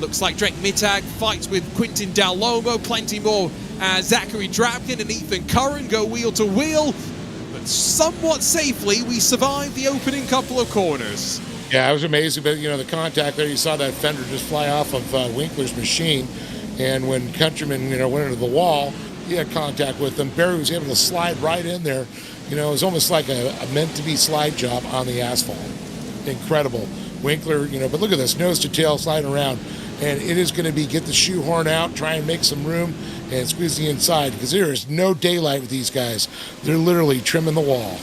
Looks like Drake Mittag fights with Quintin Dalomo. Plenty more as Zachary Drapkin and Ethan Curran go wheel to wheel. But somewhat safely, we survive the opening couple of corners. Yeah, it was amazing. But, the contact there, you saw that fender just fly off of Winkler's machine. And when Countryman, went into the wall, he had contact with them. Barry was able to slide right in there. It was almost like a meant-to-be slide job on the asphalt. Incredible. Winkler, but look at this, nose to tail sliding around. And it is going to be get the shoehorn out, try and make some room, and squeeze the inside, because there is no daylight with these guys. They're literally trimming the wall.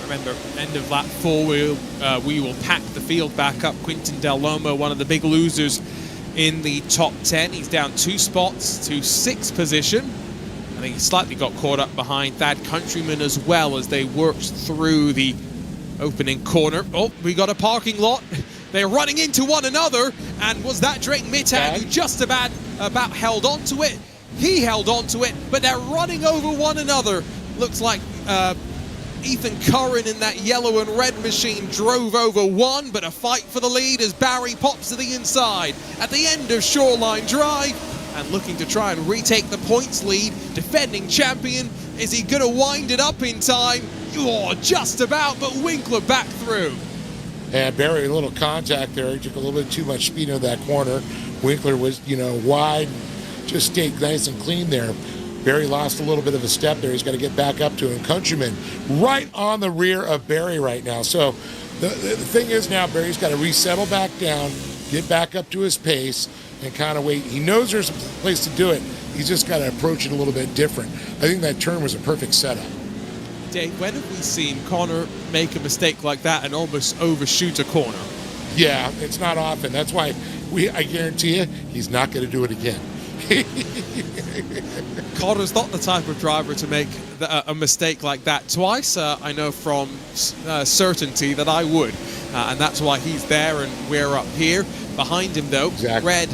Remember, end of lap 4, we will pack the field back up. Quintin Dalomo, one of the big losers in the top 10. He's down 2 spots to 6th position. I think he slightly got caught up behind Thad Countryman as well as they worked through the opening corner. Oh, we got a parking lot. They're running into one another, and was that Drake Mittag who just about held on to it? He held on to it, but they're running over one another. Looks like Ethan Curran in that yellow and red machine drove over one, but a fight for the lead as Barry pops to the inside at the end of Shoreline Drive and looking to try and retake the points lead. Defending champion, is he going to wind it up in time? Oh, just about, but Winkler back through. And Barry, a little contact there. He took a little bit too much speed into that corner. Winkler was, wide, just stayed nice and clean there. Barry lost a little bit of a step there. He's got to get back up to him. Countryman right on the rear of Barry right now. So the thing is now Barry's got to resettle back down, get back up to his pace, and kind of wait. He knows there's a place to do it. He's just got to approach it a little bit different. I think that turn was a perfect setup. Dave, when have we seen Connor make a mistake like that and almost overshoot a corner? Yeah, it's not often. That's why I guarantee you he's not going to do it again. Connor's not the type of driver to make a mistake like that twice. I know from certainty that I would. And that's why he's there and we're up here. Behind him, though, red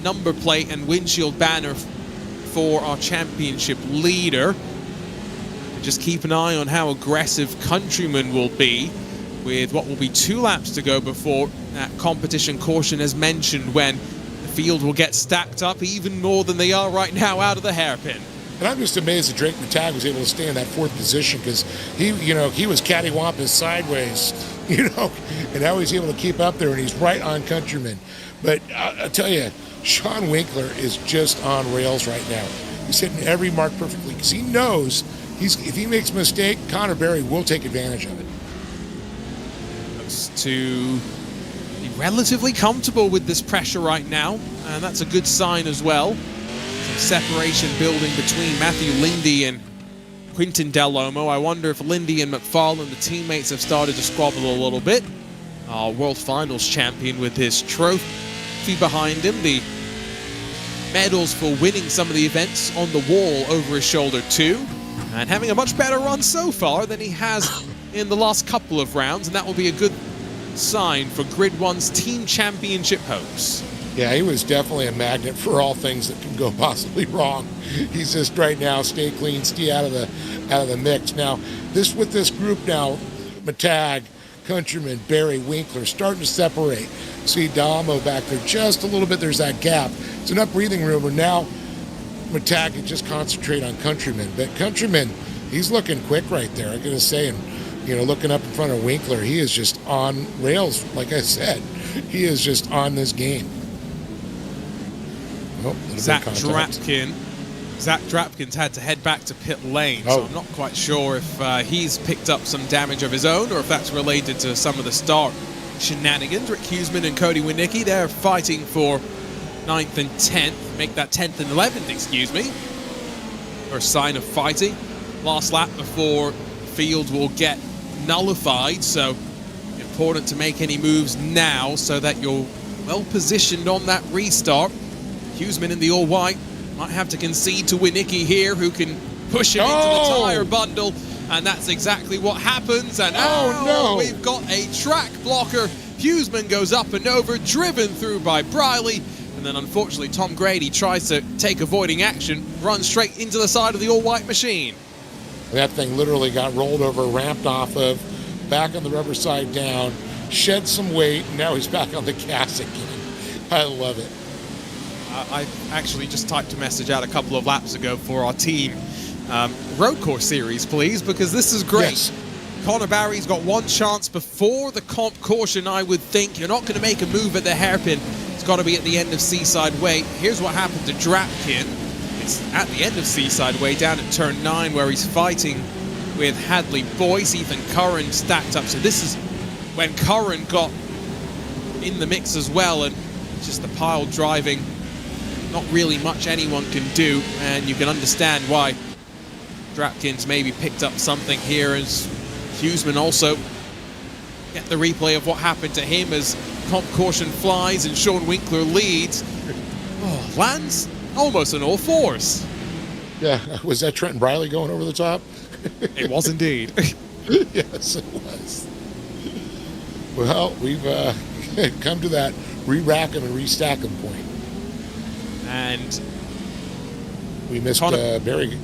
number plate and windshield banner for our championship leader. Just keep an eye on how aggressive Countryman will be with what will be 2 laps to go before that competition caution, as mentioned, when the field will get stacked up even more than they are right now out of the hairpin. And I'm just amazed that Drake Mittag was able to stay in that 4th position, because he was cattywampus sideways, and now he's able to keep up there, and he's right on Countryman. But I'll tell you, Sean Winkler is just on rails right now. He's hitting every mark perfectly, because he knows if he makes a mistake, Connor Barry will take advantage of it. Looks to be relatively comfortable with this pressure right now, and that's a good sign as well. Some separation building between Matthew Lindy and Quintin Del Olmo. I wonder if Lindy and McFarlane, the teammates, have started to squabble a little bit. Our World Finals champion with his trophy behind him, the medals for winning some of the events on the wall over his shoulder too, and having a much better run so far than he has in the last couple of rounds, and that will be a good sign for Grid 1's team championship hopes. Yeah, he was definitely a magnet for all things that can go possibly wrong. He's just right now, stay clean, stay out of the mix. Now, with this group now, Matag, Countryman, Barry, Winkler, starting to separate. See Damo back there just a little bit. There's that gap. It's enough breathing room, and now Matag can just concentrate on Countryman. But Countryman, he's looking quick right there. I'm going to say, and looking up in front of Winkler, he is just on rails. Like I said, he is just on this game. Oh, Zach Drapkin's had to head back to pit lane, so I'm not quite sure if he's picked up some damage of his own or if that's related to some of the start shenanigans. Rick Huseman and Cody Winicki, they're fighting for 9th and 10th. Make that 10th and 11th, excuse me. Or a sign of fighting. Last lap before the field will get nullified, so important to make any moves now so that you're well positioned on that restart. Huseman in the all-white might have to concede to Winicki here, who can push him into the tyre bundle, and that's exactly what happens. And we've got a track blocker. Huseman goes up and over, driven through by Briley, and then unfortunately Tom Grady tries to take avoiding action, runs straight into the side of the all-white machine. That thing literally got rolled over, ramped off of, back on the rubber side down, shed some weight, and now he's back on the gas again. I love it. I actually just typed a message out a couple of laps ago for our team. Road course series, please, because this is great. Yes. Connor Barry's got one chance before the comp caution, I would think. You're not going to make a move at the hairpin. It's got to be at the end of Seaside Way. Here's what happened to Drapkin. It's at the end of Seaside Way, down at turn 9, where he's fighting with Hadley Boyce. Ethan Curran stacked up. So this is when Curran got in the mix as well, and just the pile driving. Not really much anyone can do, and you can understand why Drapkin's maybe picked up something here, as Huseman also get the replay of what happened to him as comp caution flies and Sean Winkler leads. Lands almost on all fours. Yeah, was that Trenton Briley going over the top? It was indeed. Yes, it was. Well, we've come to that re-rack them and restack them point. And we missed Barry.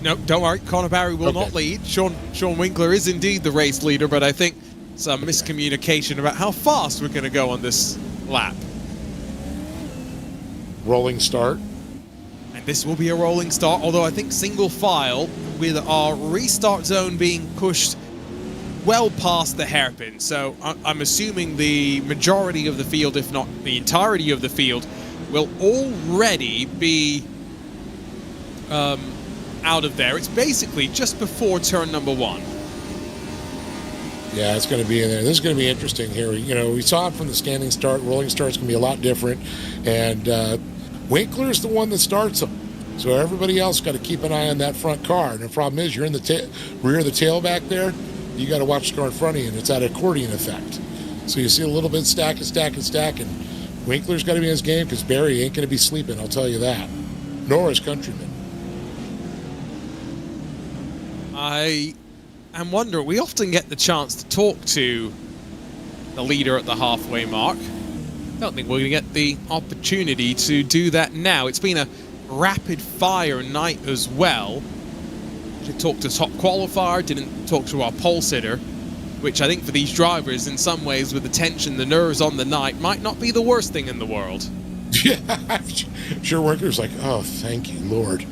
No, don't worry. Connor Barry will not lead. Sean Winkler is indeed the race leader, but I think some miscommunication about how fast we're going to go on this lap. Rolling start. And this will be a rolling start, although I think single file with our restart zone being pushed well past the hairpin. So I'm assuming the majority of the field, if not the entirety of the field, will already be out of there. It's basically just before turn number 1. Yeah, it's going to be in there. This is going to be interesting here. We saw it from the standing start. Rolling start's going to be a lot different. And Winkler's the one that starts them. So everybody else got to keep an eye on that front car. And the problem is, you're in the rear of the tail back there. You got to watch the car in front of you, and it's that accordion effect. So you see a little bit stack and Winkler's got to be in his game, because Barry ain't going to be sleeping, I'll tell you that. Nor is Countryman. I am wondering, we often get the chance to talk to the leader at the halfway mark. I don't think we're going to get the opportunity to do that now. It's been a rapid fire night as well. Didn't talk to top qualifier, didn't talk to our pole sitter, which I think for these drivers, in some ways, with the tension, the nerves on the night, might not be the worst thing in the world. Yeah, I'm sure Winkler's like, oh, thank you, Lord.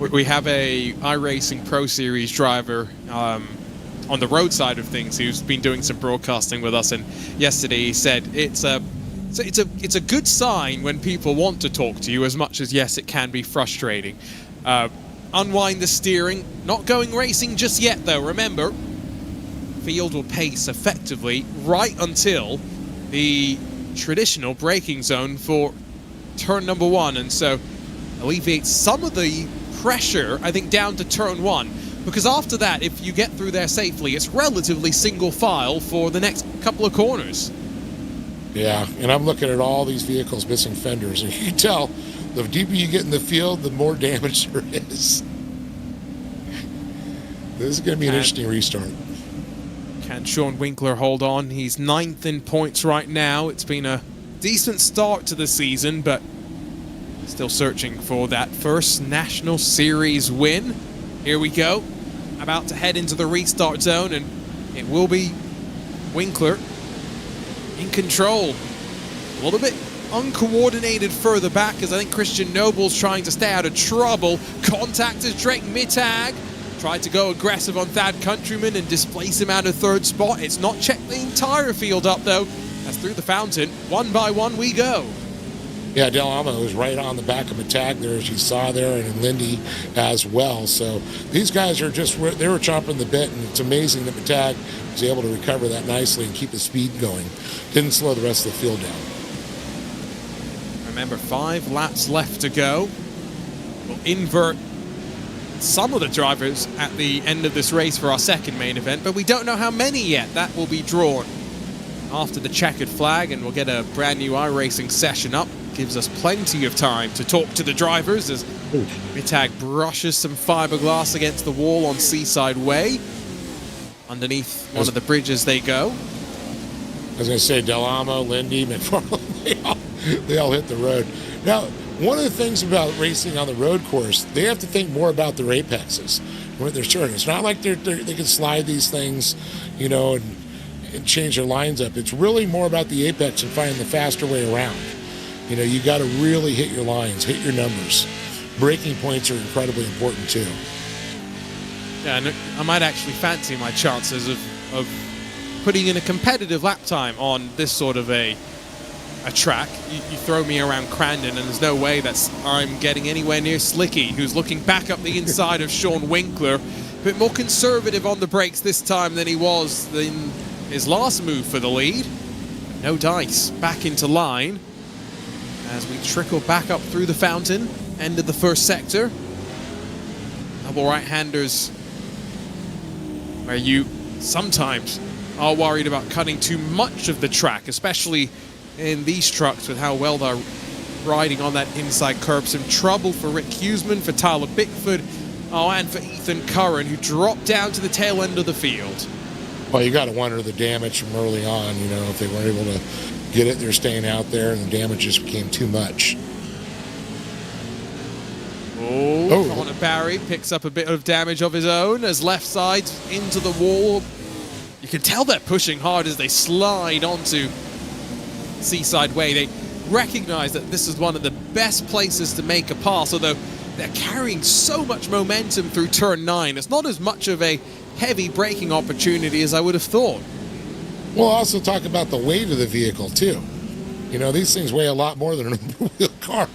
We have a iRacing Pro Series driver on the road side of things who's been doing some broadcasting with us, and yesterday he said it's a good sign when people want to talk to you, as much as, yes, it can be frustrating. Unwind the steering, not going racing just yet though. Remember, field will pace effectively right until the traditional braking zone for turn number 1, and so alleviates some of the pressure, I think, down to turn 1. Because after that, if you get through there safely, it's relatively single file for the next couple of corners. Yeah, and I'm looking at all these vehicles missing fenders, and you can tell the deeper you get in the field, the more damage there is. This is going to be an interesting restart. Can Sean Winkler hold on? He's 9th in points right now. It's been a decent start to the season, but still searching for that first National Series win. Here we go. About to head into the restart zone, and it will be Winkler in control. A little bit uncoordinated further back, as I think Christian Noble's trying to stay out of trouble. Contact as Drake Mittag tried to go aggressive on Thad Countryman and displace him out of 3rd spot. It's not checked the entire field up, though. That's through the fountain. One by one we go. Yeah, Del Amo was right on the back of Mittag there, as you saw there, and Lindy as well. So these guys are just, they were chomping the bit, and it's amazing that Mittag was able to recover that nicely and keep his speed going. Didn't slow the rest of the field down. Remember, 5 laps left to go. We'll invert some of the drivers at the end of this race for our second main event, but we don't know how many yet. That will be drawn after the checkered flag, and we'll get a brand new iRacing session up. Gives us plenty of time to talk to the drivers as Mittag brushes some fiberglass against the wall on Seaside Way. Underneath one of the bridges they go. I was going to say, Del Amo, Lindy, McFarland, they all hit the road. Now, one of the things about racing on the road course, they have to think more about their apexes when they're turning. It's not like they can slide these things, you know, and change their lines up. It's really more about the apex and finding the faster way around. You know, you got to really hit your lines, hit your numbers. Braking points are incredibly important too. Yeah, and I might actually fancy my chances of putting in a competitive lap time on this sort of a track. You throw me around Crandon, and there's no way that I'm getting anywhere near Slicky, who's looking back up the inside of Sean Winkler. A bit more conservative on the brakes this time than he was in his last move for the lead. No dice, back into line as we trickle back up through the fountain, end of the first sector. Double right-handers, where you sometimes are worried about cutting too much of the track, especially in these trucks with how well they're riding on that inside curb. Some trouble for Rick Huseman, for Tyler Bickford, and for Ethan Curran, who dropped down to the tail end of the field. Well, you got to wonder the damage from early on, you know, if they weren't able to get it, they're staying out there, and the damage just became too much. Connor Barry picks up a bit of damage of his own as left side into the wall. You can tell they're pushing hard as they slide onto Seaside Way. They recognize that this is one of the best places to make a pass, although they're carrying so much momentum through turn 9. It's not as much of a heavy braking opportunity as I would have thought. We'll also talk about the weight of the vehicle too. You know, these things weigh a lot more than an open-wheel car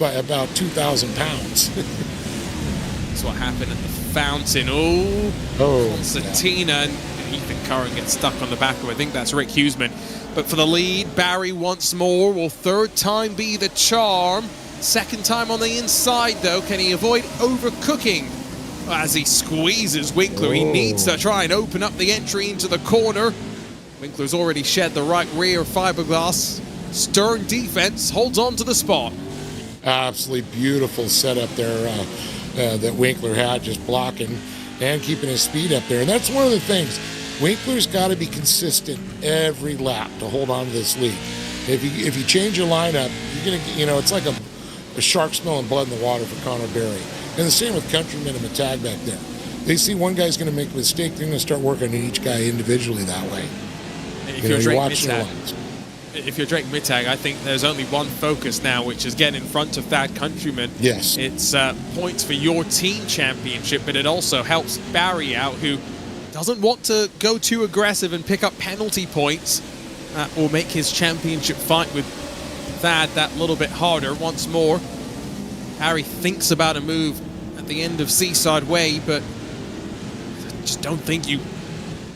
by about 2,000 pounds. That's what happened at the fountain. Constantina, and Ethan Curran gets stuck on the back of, I think that's Rick Huseman. But for the lead, Barry once more. Will third time be the charm? Second time on the inside, though. Can he avoid overcooking? As he squeezes Winkler, he needs to try and open up the entry into the corner. Winkler's already shed the right rear fiberglass. Stern defense holds on to the spot. Absolutely beautiful setup there that Winkler had, just blocking and keeping his speed up there. And that's one of the things. Winkler's got to be consistent every lap to hold on to this lead. If you change your lineup, you're gonna, you know, it's like a shark smelling blood in the water for Connor Barry. And the same with Countryman and Mittag back there. They see one guy's going to make a mistake, they're going to start working on each guy individually that way. If you're Drake Mittag, I think there's only one focus now, which is getting in front of Thad Countryman. Yes. It's points for your team championship, but it also helps Barry out, who doesn't want to go too aggressive and pick up penalty points or make his championship fight with Thad that little bit harder. Once more, Barry thinks about a move at the end of Seaside Way, but I just don't think you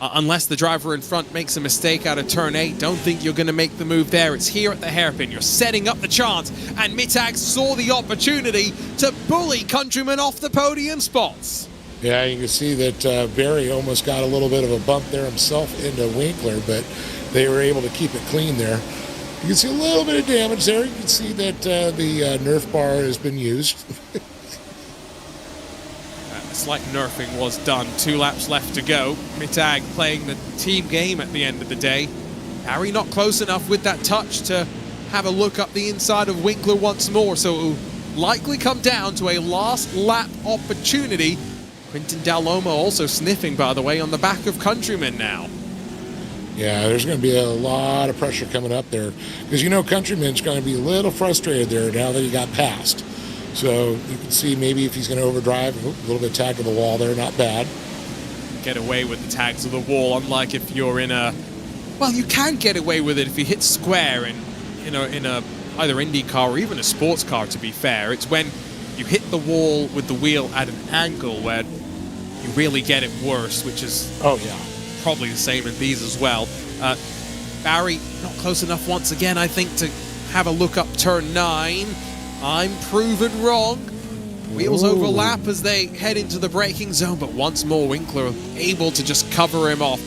unless the driver in front makes a mistake out of turn 8. Don't think you're going to make the move there. It's here at the hairpin. You're setting up the chance, and Mittag saw the opportunity to bully Countryman off the podium spots. Yeah, you can see that Barry almost got a little bit of a bump there himself into Winkler, but they were able to keep it clean there. You can see a little bit of damage there. You can see that the Nerf bar has been used. A slight nerfing was done. 2 laps left to go. Mittag playing the team game at the end of the day. Barry not close enough with that touch to have a look up the inside of Winkler once more, so it will likely come down to a last lap opportunity. Quintin Dallomo also sniffing, by the way, on the back of Countryman now. Yeah, there's going to be a lot of pressure coming up there because, Countryman's going to be a little frustrated there now that he got passed. So you can see maybe if he's going to overdrive, a little bit tag to the wall there, not bad. Get away with the tags of the wall, unlike if you're in a... Well, you can get away with it if you hit square in a either IndyCar or even a sports car, to be fair. It's when you hit the wall with the wheel at an angle where you really get it worse, which is probably the same in these as well. Barry not close enough once again, I think, to have a look up turn 9. I'm proven wrong. Wheels overlap as they head into the braking zone, but once more Winkler able to just cover him off.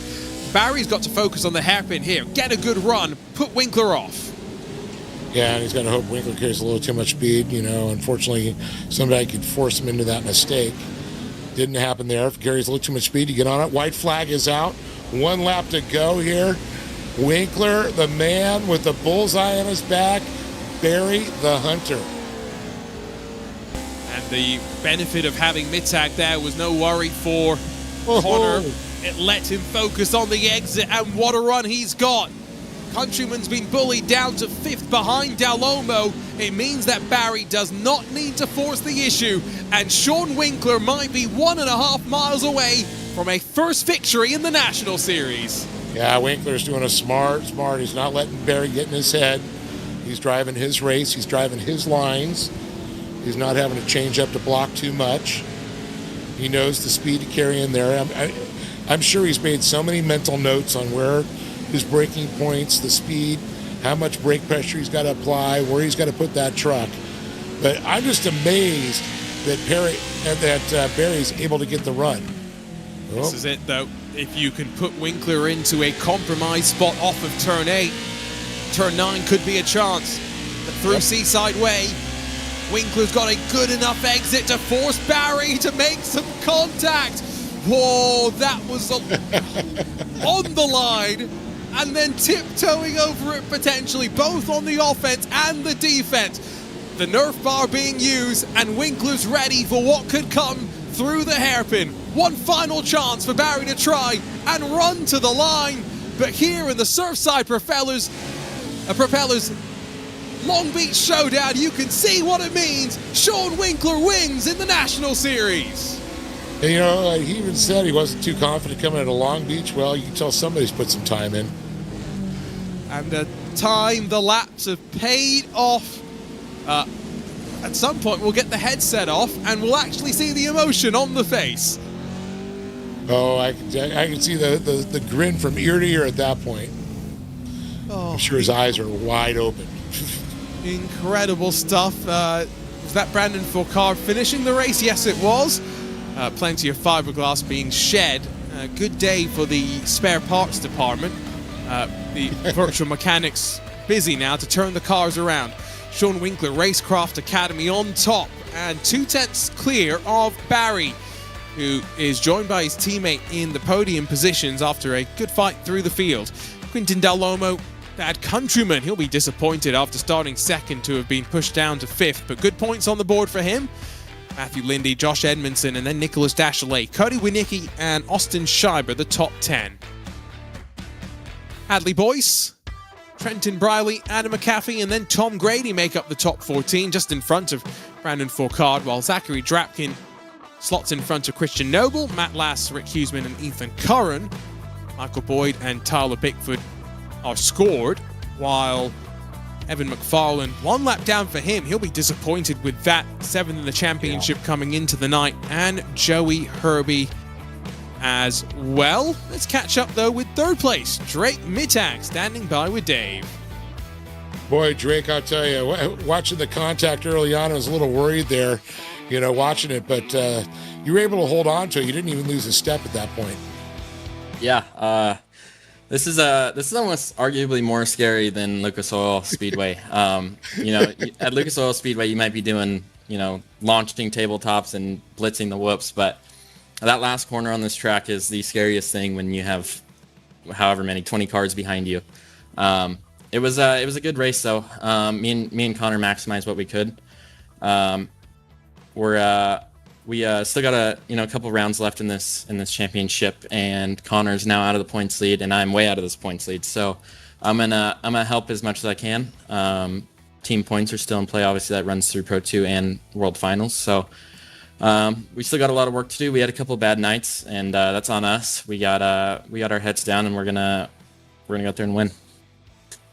Barry's got to focus on the hairpin here, get a good run, put Winkler off. Yeah, and he's got to hope Winkler carries a little too much speed. Unfortunately, somebody could force him into that mistake. Didn't happen there. If he carries a little too much speed, you get on it. White flag is out. 1 lap to go here. Winkler, the man with the bullseye on his back. Barry, the hunter. And the benefit of having Mittag there was no worry for Connor. It let him focus on the exit, and what a run he's got. Countryman's been bullied down to 5th behind Dallomo. It means that Barry does not need to force the issue, and Sean Winkler might be 1.5 miles away from a first victory in the National Series. Yeah, Winkler's doing a smart. He's not letting Barry get in his head. He's driving his race. He's driving his lines. He's not having to change up to block too much. He knows the speed to carry in there. I'm sure he's made so many mental notes on where his braking points, the speed, how much brake pressure he's got to apply, where he's got to put that truck. But I'm just amazed that Barry's able to get the run. This is it, though. If you can put Winkler into a compromised spot off of turn 8, turn 9 could be a chance. But through Seaside Way, Winkler's got a good enough exit to force Barry to make some contact. Whoa, that was on the line. And then tiptoeing over it potentially, both on the offense and the defense. The Nerf bar being used, and Winkler's ready for what could come through the hairpin. One final chance for Barry to try and run to the line. But here in the Surfside Propellers Long Beach Showdown, you can see what it means. Sean Winkler wins in the National Series. And, he even said he wasn't too confident coming into Long Beach. Well, you can tell somebody's put some time in. And the laps have paid off. At some point, we'll get the headset off, and we'll actually see the emotion on the face. Oh, I can see the grin from ear to ear at that point. Oh, I'm sure his eyes are wide open. Incredible stuff. Was that Brandon Fourcade finishing the race? Yes, it was. Plenty of fiberglass being shed. Good day for the spare parts department. The virtual mechanics busy now to turn the cars around. Sean Winkler, Racecraft Academy on top, and 2/10 clear of Barry, who is joined by his teammate in the podium positions after a good fight through the field. Quintin Dallomo, bad Countryman. He'll be disappointed after starting second to have been pushed down to 5th, but good points on the board for him. Matthew Lindy, Josh Edmondson, and then Nicholas Dashley, Cody Winicki, and Austin Scheiber, the top 10. Hadley Boyce, Trenton Briley, Adam McAfee, and then Tom Grady make up the top 14, just in front of Brandon Fourcade, while Zachary Drapkin slots in front of Christian Noble, Matt Lass, Rick Huseman, and Ethan Curran. Michael Boyd and Tyler Bickford are scored, while Evan McFarlane, 1 lap down for him. He'll be disappointed with that, 7th in the championship coming into the night. And Joey Herbie as well. Let's catch up, though, with third place, Drake Mittag, standing by with Dave. Boy, Drake, I'll tell you, watching the contact early on, I was a little worried there, watching it, but you were able to hold on to it. You didn't even lose a step at that point. Yeah, this is almost arguably more scary than Lucas Oil Speedway. At Lucas Oil Speedway, you might be doing, launching tabletops and blitzing the whoops, but that last corner on this track is the scariest thing when you have however many 20 cars behind you. It was a good race though. Me and Connor maximized what we could. We still got a couple rounds left in this championship, and Connor's now out of the points lead, and I'm way out of this points lead. So I'm gonna help as much as I can. Team points are still in play. Obviously, that runs through Pro 2 and World Finals. So we still got a lot of work to do. We had a couple bad nights, and that's on us. We got our heads down, and we're gonna go out there and win.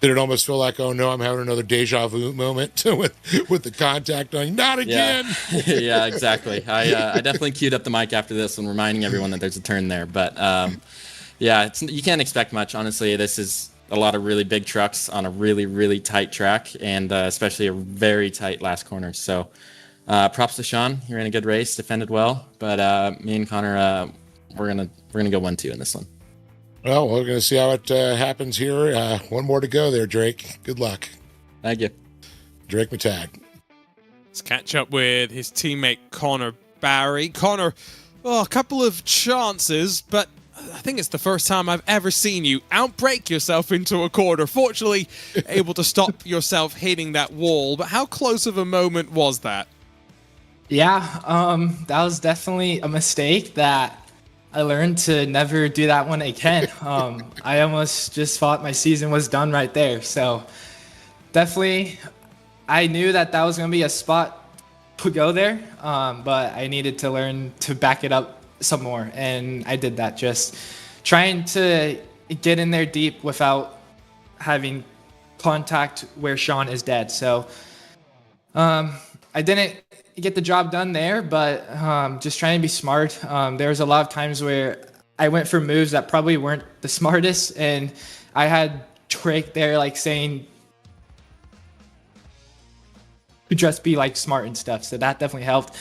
Did it almost feel like, oh no, I'm having another deja vu moment with the contact on? Not again. Yeah, yeah, exactly. I definitely queued up the mic after this and reminding everyone that there's a turn there. But yeah, you can't expect much. Honestly, this is a lot of really big trucks on a really, really tight track, and especially a very tight last corner. So props to Sean. He ran a good race, defended well. But me and Connor, we're gonna go 1-2 in this one. Well, we're going to see how it happens here. One more to go there, Drake. Good luck. Thank you. Drake Mittag. Let's catch up with his teammate Connor Barry. Connor, a couple of chances, but I think it's the first time I've ever seen you outbrake yourself into a corner. Fortunately, able to stop yourself hitting that wall. But how close of a moment was that? Yeah, that was definitely a mistake that I learned to never do that one again. I almost just thought my season was done right there. So definitely, I knew that was going to be a spot to go there, but I needed to learn to back it up some more. And I did that, just trying to get in there deep without having contact where Sean is dead. So I didn't get the job done there, but just trying to be smart. There was a lot of times where I went for moves that probably weren't the smartest, and I had Drake there like saying to just be like smart and stuff. So that definitely helped.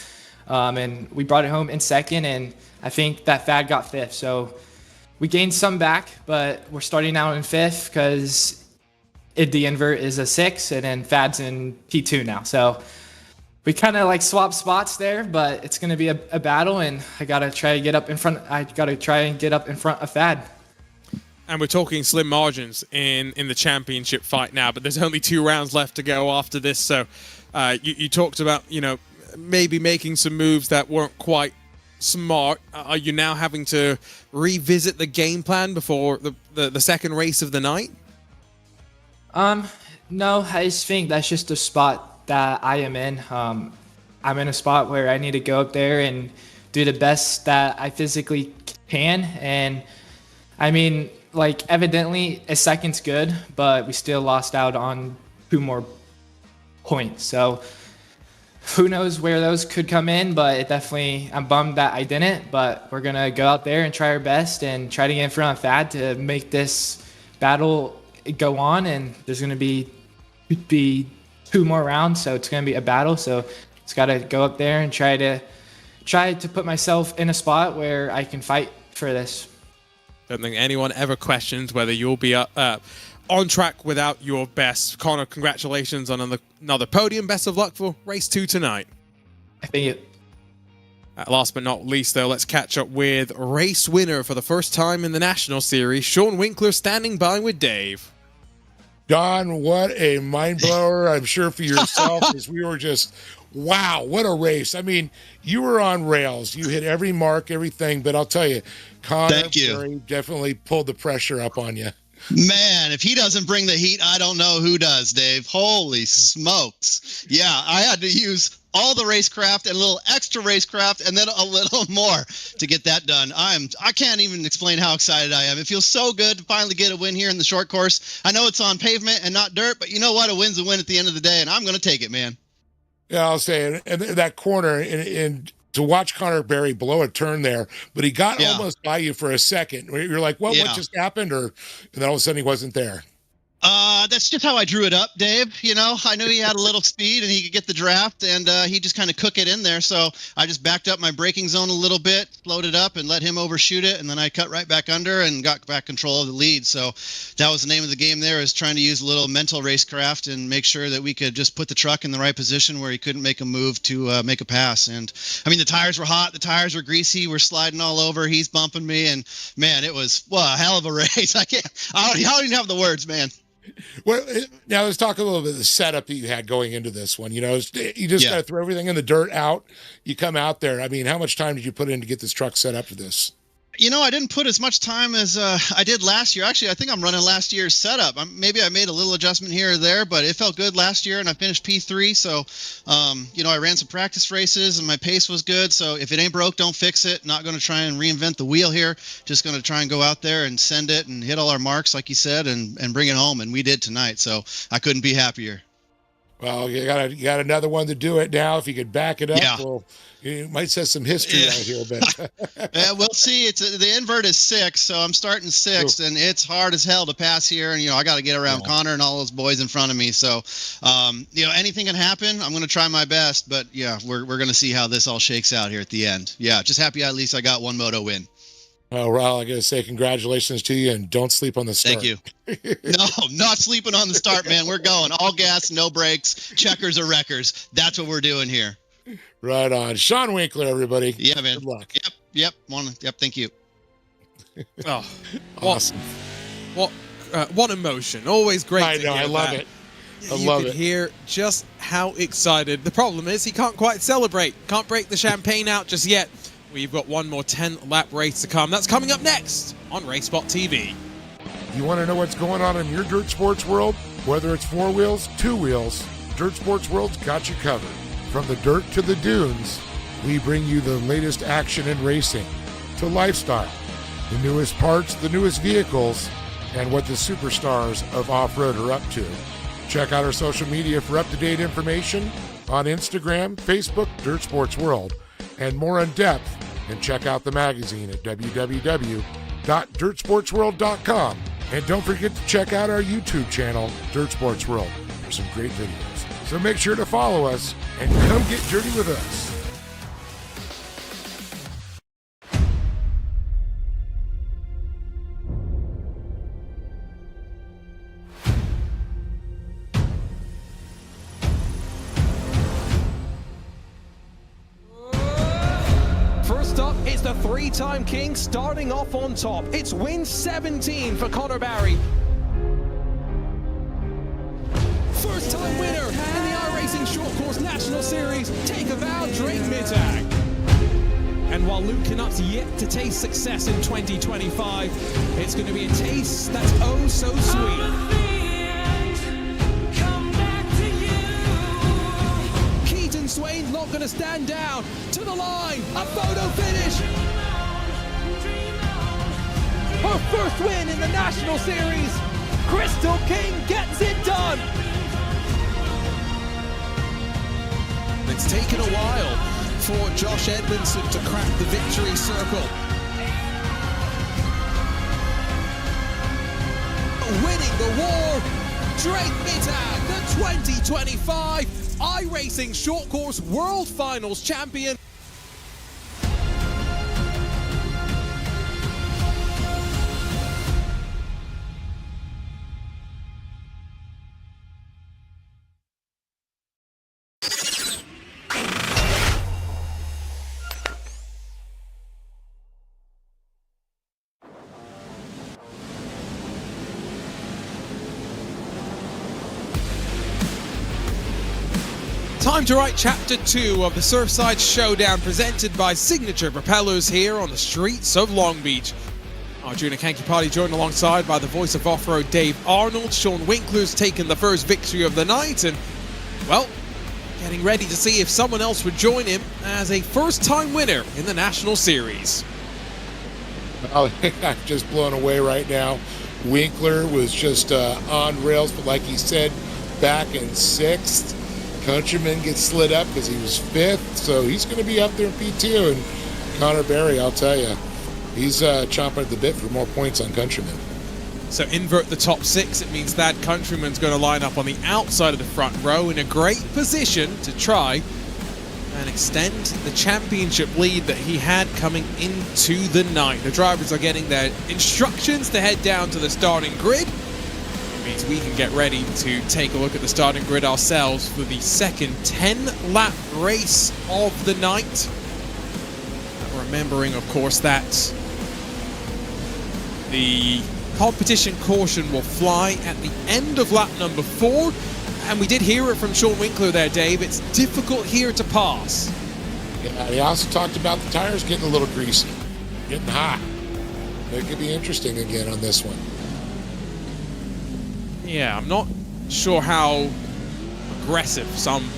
And we brought it home in second, and I think that Thad got fifth. So we gained some back, but we're starting out in fifth because the invert is a 6, and then Thad's in P2 now. So we kind of like swap spots there, but it's going to be a battle, and I got to try to get up in front. I got to try and get up in front of Thad. And we're talking slim margins in the championship fight now, but there's only 2 rounds left to go after this. So you talked about, maybe making some moves that weren't quite smart. Are you now having to revisit the game plan before the second race of the night? No, I just think that's just a spot that I am in. I'm in a spot where I need to go up there and do the best that I physically can. And I mean, like, evidently a second's good, but we still lost out on 2 more points. So who knows where those could come in, but I'm bummed that I didn't, but we're going to go out there and try our best and try to get in front of Thad to make this battle go on. And there's going to be 2 more rounds, so it's going to be a battle. So it's got to go up there and try to put myself in a spot where I can fight for this. Don't think anyone ever questions whether you'll be on track without your best. Connor, congratulations on another podium. Best of luck for race 2 tonight. Thank you. Last but not least, though, let's catch up with race winner for the first time in the National Series, Sean Winkler, standing by with Dave. Don, what a mind blower, I'm sure, for yourself, as we were just, wow, what a race. I mean, you were on rails. You hit every mark, everything, but I'll tell you, Connor Barry definitely pulled the pressure up on you. Man, if he doesn't bring the heat, I don't know who does, Dave. Holy smokes. Yeah, I had to use all the racecraft and a little extra racecraft and then a little more to get that done. I can't even explain how excited I am. It feels so good to finally get a win here in the short course. I know it's on pavement and not dirt, but you know what? A win's a win at the end of the day, and I'm going to take it, man. Yeah, I'll say, and that corner, and to watch Connor Berry blow a turn there, but he got Yeah. almost by you for a second. Where you're like, well, Yeah. what just happened? And then all of a sudden he wasn't there. That's just how I drew it up, Dave. You know, I knew he had a little speed and he could get the draft, and he just kind of cook it in there. So I just backed up my braking zone a little bit, slowed it up, and let him overshoot it, and then I cut right back under and got back control of the lead. So that was the name of the game there, is trying to use a little mental racecraft and make sure that we could just put the truck in the right position where he couldn't make a move to make a pass. And I mean, the tires were hot, the tires were greasy, we're sliding all over, he's bumping me, and man, it was a hell of a race. I don't even have the words, man. Well, now let's talk a little bit of the setup that you had going into this one. You know, you just got to throw everything in the dirt out. You come out there. I mean, how much time did you put in to get this truck set up for this? You know, I didn't put as much time as I did last year. Actually, I think I'm running last year's setup. Maybe I made a little adjustment here or there, but it felt good last year, and I finished P3. So, you know, I ran some practice races, and my pace was good. So if it ain't broke, don't fix it. Not going to try and reinvent the wheel here. Just going to try and go out there and send it and hit all our marks, like you said, and bring it home. And we did tonight. So I couldn't be happier. Well, you got another one to do it now. If you could back it up, Yeah. well, you might set some history out here. But Yeah, we'll see. The invert is 6, so I'm starting 6th, and it's hard as hell to pass here. And you know, I got to get around Connor and all those boys in front of me. So, you know, anything can happen. I'm going to try my best, but yeah, we're going to see how this all shakes out here at the end. Yeah, just happy at least I got one moto win. oh, well, I got to say congratulations to you, and don't sleep on the start. Thank you. No, not sleeping on the start, man. We're going all gas, no brakes, checkers or wreckers. That's what we're doing here. Right on. Sean Winkler, everybody. Yeah, man. Good luck. Yep. Thank you. Oh, Awesome. what emotion! Always great. I to know. hear I love that. it. You love could it. hear just how excited. The problem is he can't quite celebrate. Can't break the champagne out just yet. We've got one more 10-lap race to come. That's coming up next on RaceSpot TV. You want to know what's going on in your dirt sports world? Whether it's 4 wheels, 2 wheels, Dirt Sports World's got you covered. From the dirt to the dunes, we bring you the latest action in racing, to lifestyle, the newest parts, the newest vehicles, and what the superstars of off-road are up to. Check out our social media for up-to-date information on Instagram, Facebook, Dirt Sports World, and more in depth, and check out the magazine at www.dirtsportsworld.com. And don't forget to check out our YouTube channel, Dirt Sports World, for some great videos. So make sure to follow us and come get dirty with us. First up, it's the 3-time king starting off on top. It's win 17 for Connor Berry. First-time winner in the iRacing Short Course National Series, take a bow, Drake Mittag. And while Luke Canuck's yet to taste success in 2025, it's going to be a taste that's oh so sweet. Keaton Swain's not going to stand down. To the line, a photo finish. Her first win in the National Series. Crystal King gets it done. It's taken a while for Josh Edmondson to crack the victory circle. Winning the war, Drake Mittag, the 2025 iRacing Short Course World Finals champion. Time to write Chapter 2 of the Surfside Showdown presented by Signature Propellers here on the streets of Long Beach. Arjuna Kankipati joined alongside by the voice of off-road Dave Arnold. Sean Winkler's taken the first victory of the night and, well, getting ready to see if someone else would join him as a first-time winner in the National Series. Oh, I'm just blown away right now. Winkler was just on rails, but like he said, back in 6th. Countryman gets slid up because he was 5th, so he's going to be up there in P2. And Connor Berry, I'll tell you, he's chomping at the bit for more points on Countryman. So invert the top 6. It means that Countryman's going to line up on the outside of the front row in a great position to try and extend the championship lead that he had coming into the night. The drivers are getting their instructions to head down to the starting grid. It means we can get ready to take a look at the starting grid ourselves for the second 10-lap race of the night. Remembering, of course, that the competition caution will fly at the end of lap number 4. And we did hear it from Sean Winkler there, Dave. It's difficult here to pass. Yeah, he also talked about the tires getting a little greasy, getting hot. It could be interesting again on this one. Yeah, I'm not sure how aggressive some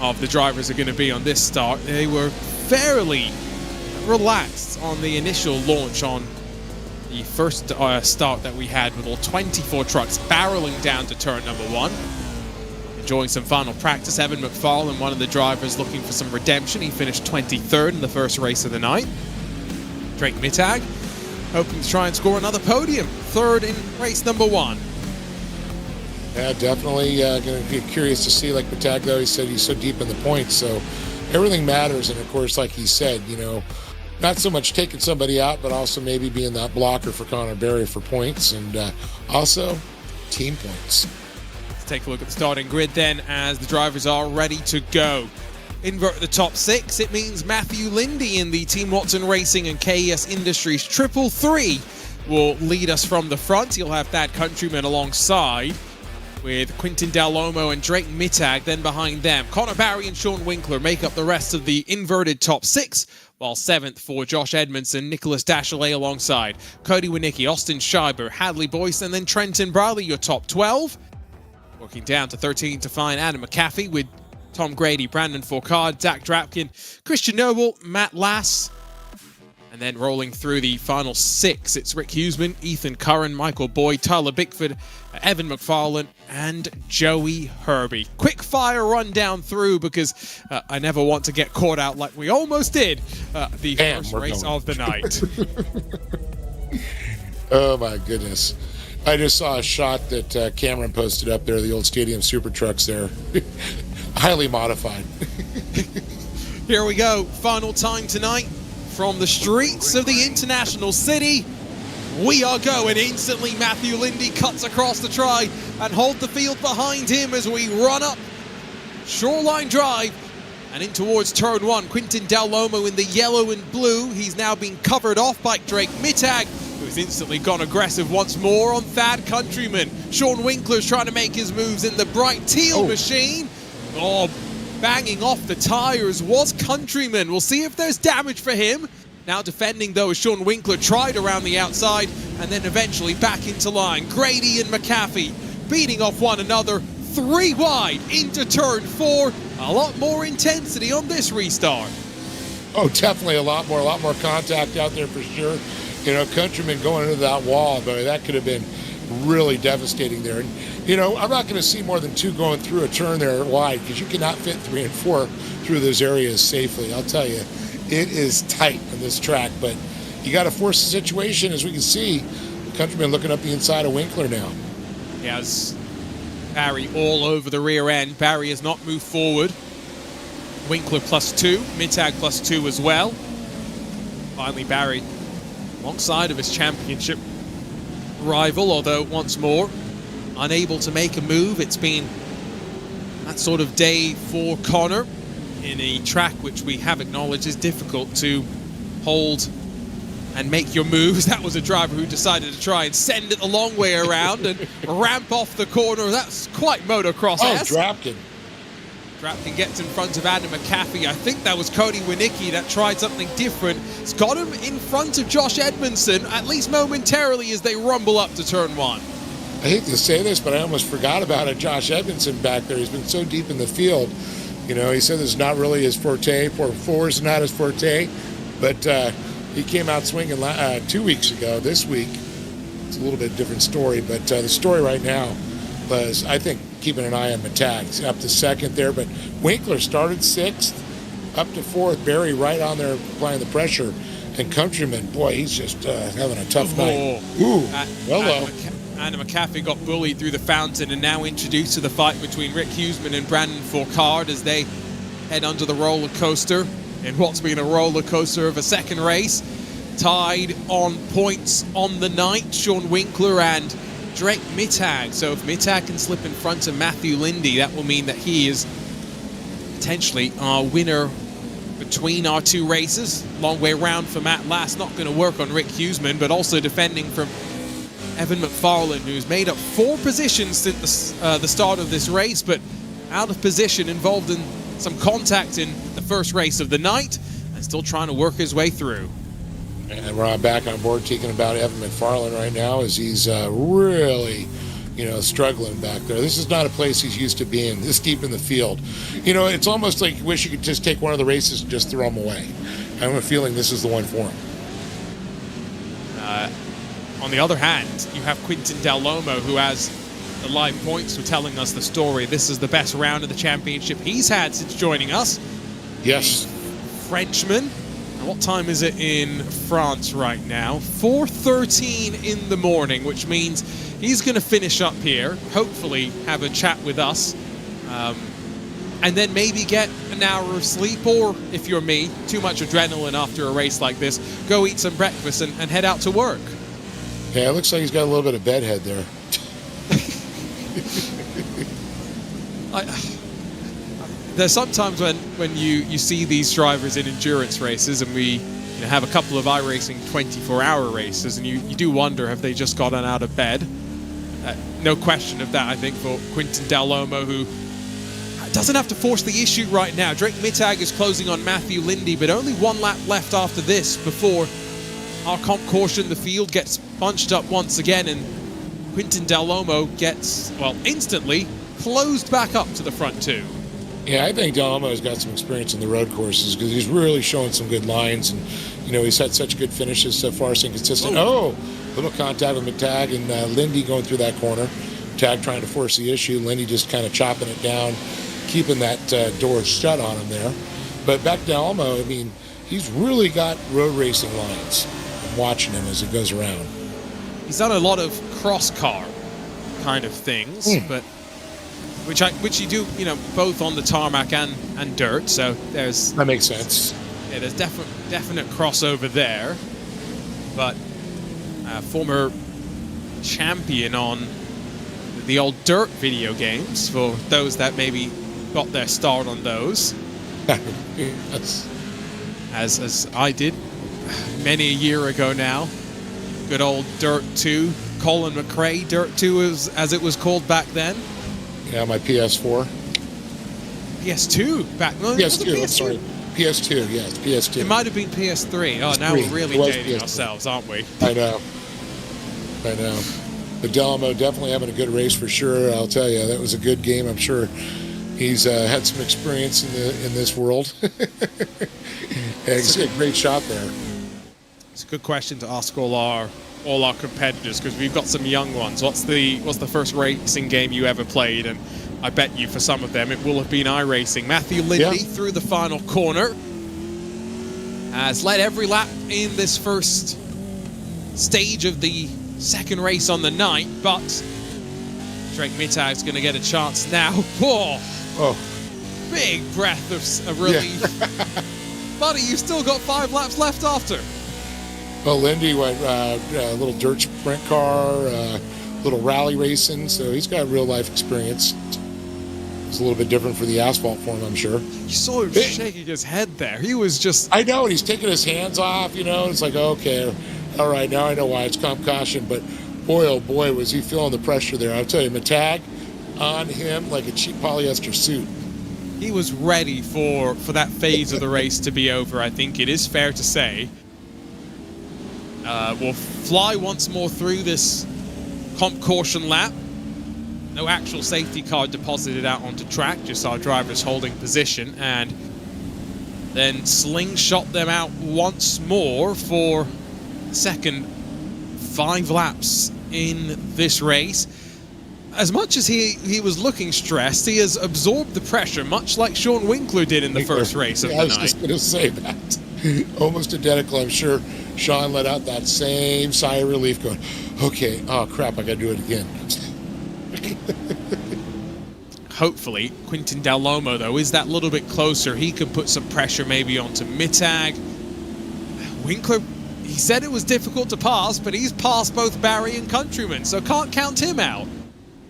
of the drivers are going to be on this start. They were fairly relaxed on the initial launch on the first start that we had with all 24 trucks barreling down to turn number 1. Enjoying some final practice. Evan McFarlane, one of the drivers, looking for some redemption. He finished 23rd in the first race of the night. Drake Mittag hoping to try and score another podium. 3rd in race number 1. Yeah, definitely going to be curious to see, like Mittag, though, he said he's so deep in the points, so everything matters. And, of course, like he said, not so much taking somebody out, but also maybe being that blocker for Connor Berry for points, and also team points. Let's take a look at the starting grid then as the drivers are ready to go. Invert the top 6. It means Matthew Lindy in the Team Watson Racing and KES Industries 333 will lead us from the front. He'll have Thad Countryman alongside, with Quintin Del Lomo and Drake Mittag then behind them. Connor Barry and Sean Winkler make up the rest of the inverted top 6, while 7th for Josh Edmondson, Nicholas Dashley alongside Cody Winicki, Austin Schreiber, Hadley Boyce, and then Trenton Bradley, your top 12. Working down to 13 to find Adam McAfee with Tom Grady, Brandon Fourcade, Zach Drapkin, Christian Noble, Matt Lass. And then rolling through the final 6, it's Rick Huseman, Ethan Curran, Michael Boyd, Tyler Bickford, Evan McFarlane, and Joey Herbie. Quick fire run down through because I never want to get caught out like we almost did the first race of the night. Oh my goodness. I just saw a shot that Cameron posted up there, the old Stadium Super Trucks there. Highly modified. Here we go. Final time tonight from the streets of the international city. We are going instantly. Matthew Lindy cuts across the try and hold the field behind him as we run up Shoreline Drive and in towards turn 1. Quintin Del Lomo in the yellow and blue. He's now been covered off by Drake Mittag, who's instantly gone aggressive once more on Thad Countryman. Sean Winkler's trying to make his moves in the bright teal machine. Oh, banging off the tires was Countryman. We'll see if there's damage for him. Now defending, though, as Sean Winkler tried around the outside and then eventually back into line. Grady and McAfee beating off one another 3 wide into turn 4. A lot more intensity on this restart. Oh, definitely a lot more contact out there for sure. Countryman going into that wall, but that could have been really devastating there. And, I'm not going to see more than 2 going through a turn there wide because you cannot fit 3 and 4 through those areas safely. I'll tell you, it is tight on this track, but you got to force the situation. As we can see, Countryman looking up the inside of Winkler now. He has Barry all over the rear end. Barry has not moved forward. Winkler +2, Mittag +2 as well. Finally, Barry alongside of his championship rival, although once more unable to make a move. It's been that sort of day for Connor in a track which we have acknowledged is difficult to hold and make your moves. That was a driver who decided to try and send it the long way around and ramp off the corner. That's quite motocross-esque. Drapkin. Drapkin gets in front of Adam McAfee. I think that was Cody Winicki that tried something different. It's got him in front of Josh Edmondson, at least momentarily, as they rumble up to turn 1. I hate to say this, but I almost forgot about it. Josh Edmondson back there. He's been so deep in the field. He said this is not really his forte. 4-4 is not his forte. But he came out swinging 2 weeks ago. This week, it's a little bit different story. But the story right now was, I think, keeping an eye on Matag. He's up to second there, but Winkler started 6th, up to 4th. Barry right on there applying the pressure. And Countryman, boy, he's just having a tough night. Ooh, hello. Anna McAfee got bullied through the fountain and now introduced to the fight between Rick Huseman and Brandon Fourcade as they head under the roller coaster in what's been a roller coaster of a second race. Tied on points on the night, Sean Winkler and Drake Mittag. So if Mittag can slip in front of Matthew Lindy, that will mean that he is potentially our winner between our two races. Long way round for Matt Last. Not going to work on Rick Huseman, but also defending from Evan McFarlane, who's made up 4 positions since the start of this race, but out of position, involved in some contact in the first race of the night, and still trying to work his way through. And we're back on board talking about Evan McFarlane right now as he's really, struggling back there. This is not a place he's used to being, this deep in the field. It's almost like you wish you could just take one of the races and just throw them away. I have a feeling this is the one for him. On the other hand, you have Quintin Del Lomo, who has the live points for telling us the story. This is the best round of the championship he's had since joining us. Yes. Frenchman. And what time is it in France right now? 4:13 in the morning, which means he's going to finish up here, hopefully have a chat with us, and then maybe get an hour of sleep, or if you're me, too much adrenaline after a race like this, go eat some breakfast and head out to work. Yeah, it looks like he's got a little bit of bedhead there. There's sometimes when you see these drivers in endurance races, and we have a couple of iRacing 24-hour races, and you do wonder, have they just gotten out of bed? No question of that, I think, for Quintin Del Lomo, who doesn't have to force the issue right now. Drake Mittag is closing on Matthew Lindy, but only 1 lap left after this before our comp caution. The field gets bunched up once again, and Quintin Del Lomo gets, instantly closed back up to the front two. Yeah, I think Del Lomo's got some experience in the road courses because he's really showing some good lines, and he's had such good finishes so far, so consistent. Little contact with Mittag and Lindy going through that corner. Mittag trying to force the issue. Lindy just kind of chopping it down, keeping that door shut on him there. But back to Del Lomo, he's really got road racing lines. I'm watching him as he goes around. He's done a lot of cross car kind of things, but which you do, both on the tarmac and dirt. So that makes sense. Yeah, there's definite crossover there. But former champion on the old dirt video games, for those that maybe got their start on those. Yes. As I did many a year ago now. Good old Dirt 2, Colin McRae Dirt 2 as it was called back then. Yeah, my PS4. PS2 back then. PS2, I'm sorry. PS2, yes, PS2. It might have been PS3. Oh, now we're really dating ourselves, aren't we? I know. But Del Lomo definitely having a good race for sure. I'll tell you, that was a good game. I'm sure he's had some experience in this world. He's a great shot there. It's a good question to ask all our competitors, because we've got some young ones. What's the first racing game you ever played? And I bet you for some of them it will have been iRacing. Matthew Lindy through the final corner has led every lap in this first stage of the second race on the night, but Drake Mittag's going to get a chance now. Whoa! Big breath of relief. Buddy, you've still got 5 laps left after. Well, Lindy went a little dirt sprint car, little rally racing, so he's got real life experience. It's a little bit different for the asphalt for him, I'm sure. You saw him shaking his head there. He was just... I know, and he's taking his hands off, It's like, okay, all right, now I know why it's comp caution, but boy, oh boy, was he feeling the pressure there. I'll tell you, Mittag on him like a cheap polyester suit. He was ready for that phase of the race to be over, I think it is fair to say. We'll fly once more through this comp caution lap. No actual safety car deposited out onto track, just our drivers holding position, and then slingshot them out once more for second 5 laps in this race. as much as he was looking stressed, he has absorbed the pressure, much like Sean Winkler did in the first race of the night. I was just going to say that. Almost identical. I'm sure Sean let out that same sigh of relief going, okay, oh crap, I got to do it again. Hopefully, Quintin Del Lomo, though, is that little bit closer. He could put some pressure maybe onto Mittag. Winkler, he said it was difficult to pass, but he's passed both Barry and Countryman, so can't count him out.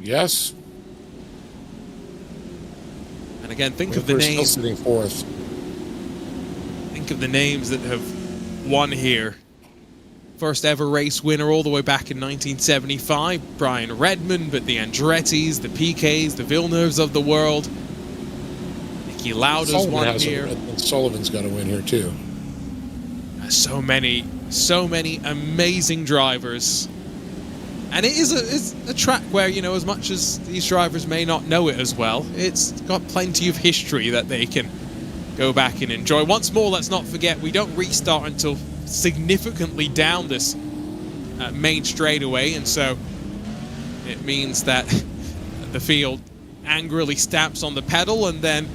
Yes. And again, think Winkler's of the names. still sitting fourth. Think of the names that have won here. First ever race winner all the way back in 1975, Brian Redmond, but the Andrettis, the PKs, the Villeneuves of the world. Nicky Lauda's won here. Sullivan's got to win here too. So many amazing drivers. And it is a track where, you know, as much as these drivers may not know it as well, it's got plenty of history that they can go back and enjoy. Once more, let's not forget, we don't restart until significantly down this main straightaway, and so it means that the field angrily stamps on the pedal and then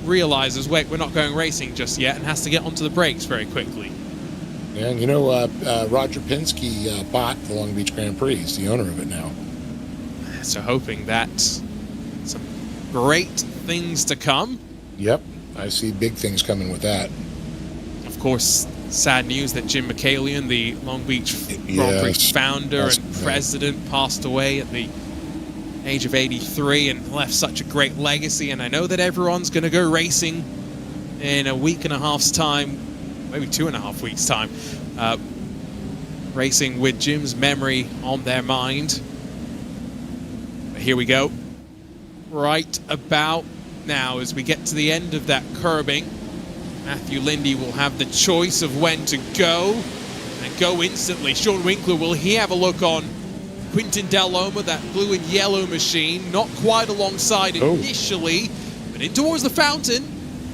realizes, wait, we're not going racing just yet, and has to get onto the brakes very quickly. And you know, Roger Penske bought the Long Beach Grand Prix. He's the owner of it now. So hoping that some great things to come. Yep, I see big things coming with that. Of course, sad news that Jim McCallion, the Long Beach Grand Prix founder and president, passed away at the age of 83 and left such a great legacy. And I know that everyone's going to go racing in a week and a half's time, maybe 2.5 weeks' time, racing with Jim's memory on their mind. But here we go. Right about now, as we get to the end of that curbing, Matthew Lindy will have the choice of when to go and go instantly. Sean Winkler, will he have a look on Quintin Del Lomo, that blue and yellow machine? Not quite alongside initially, but in towards the fountain.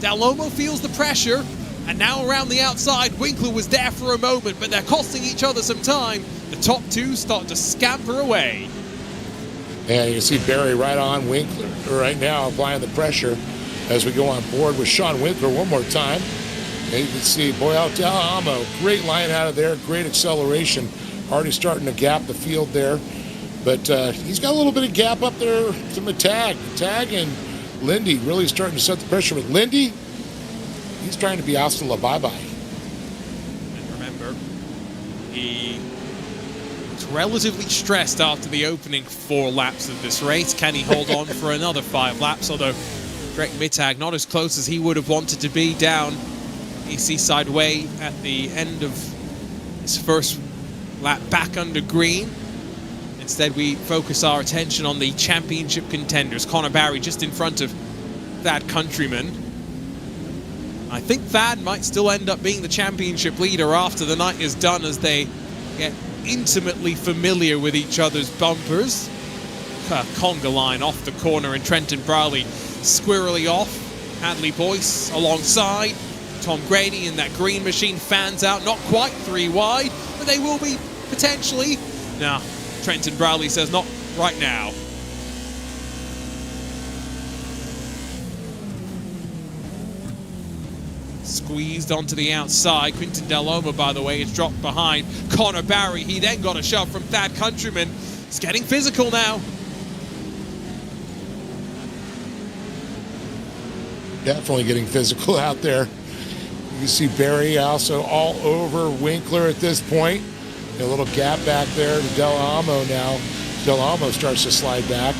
Del Lomo feels the pressure, and now around the outside, Winkler was there for a moment, but they're costing each other some time. The top two start to scamper away. And you can see Barry right on Winkler right now, applying the pressure as we go on board with Sean Winkler one more time. And you can see Boyal Del Amo, great line out of there, great acceleration, already starting to gap the field there. But he's got a little bit of gap up there to Mittag. Mittag and Lindy really starting to set the pressure with Lindy. He's trying to be hasta la bye-bye. And remember, he was relatively stressed after the opening 4 laps of this race. Can he hold on for another 5 laps? Although Greg Mittag not as close as he would have wanted to be down East Seaside Way at the end of his first lap back under green. Instead, we focus our attention on the championship contenders. Connor Barry just in front of Thad Countryman. I think Thad might still end up being the championship leader after the night is done, as they get intimately familiar with each other's bumpers. Conga line off the corner, and Trenton Browley squirrely off. Hadley Boyce alongside. Tom Grady in that green machine fans out, not quite 3 wide, but they will be potentially. No, Trenton Browley says not right now. Squeezed onto the outside. Quintin Del Lomo, by the way, is dropped behind Connor Barry. He then got a shove from Thad Countryman. It's getting physical now. Definitely getting physical out there. You can see Barry also all over Winkler at this point. A little gap back there to Del Amo now. Del Amo starts to slide back.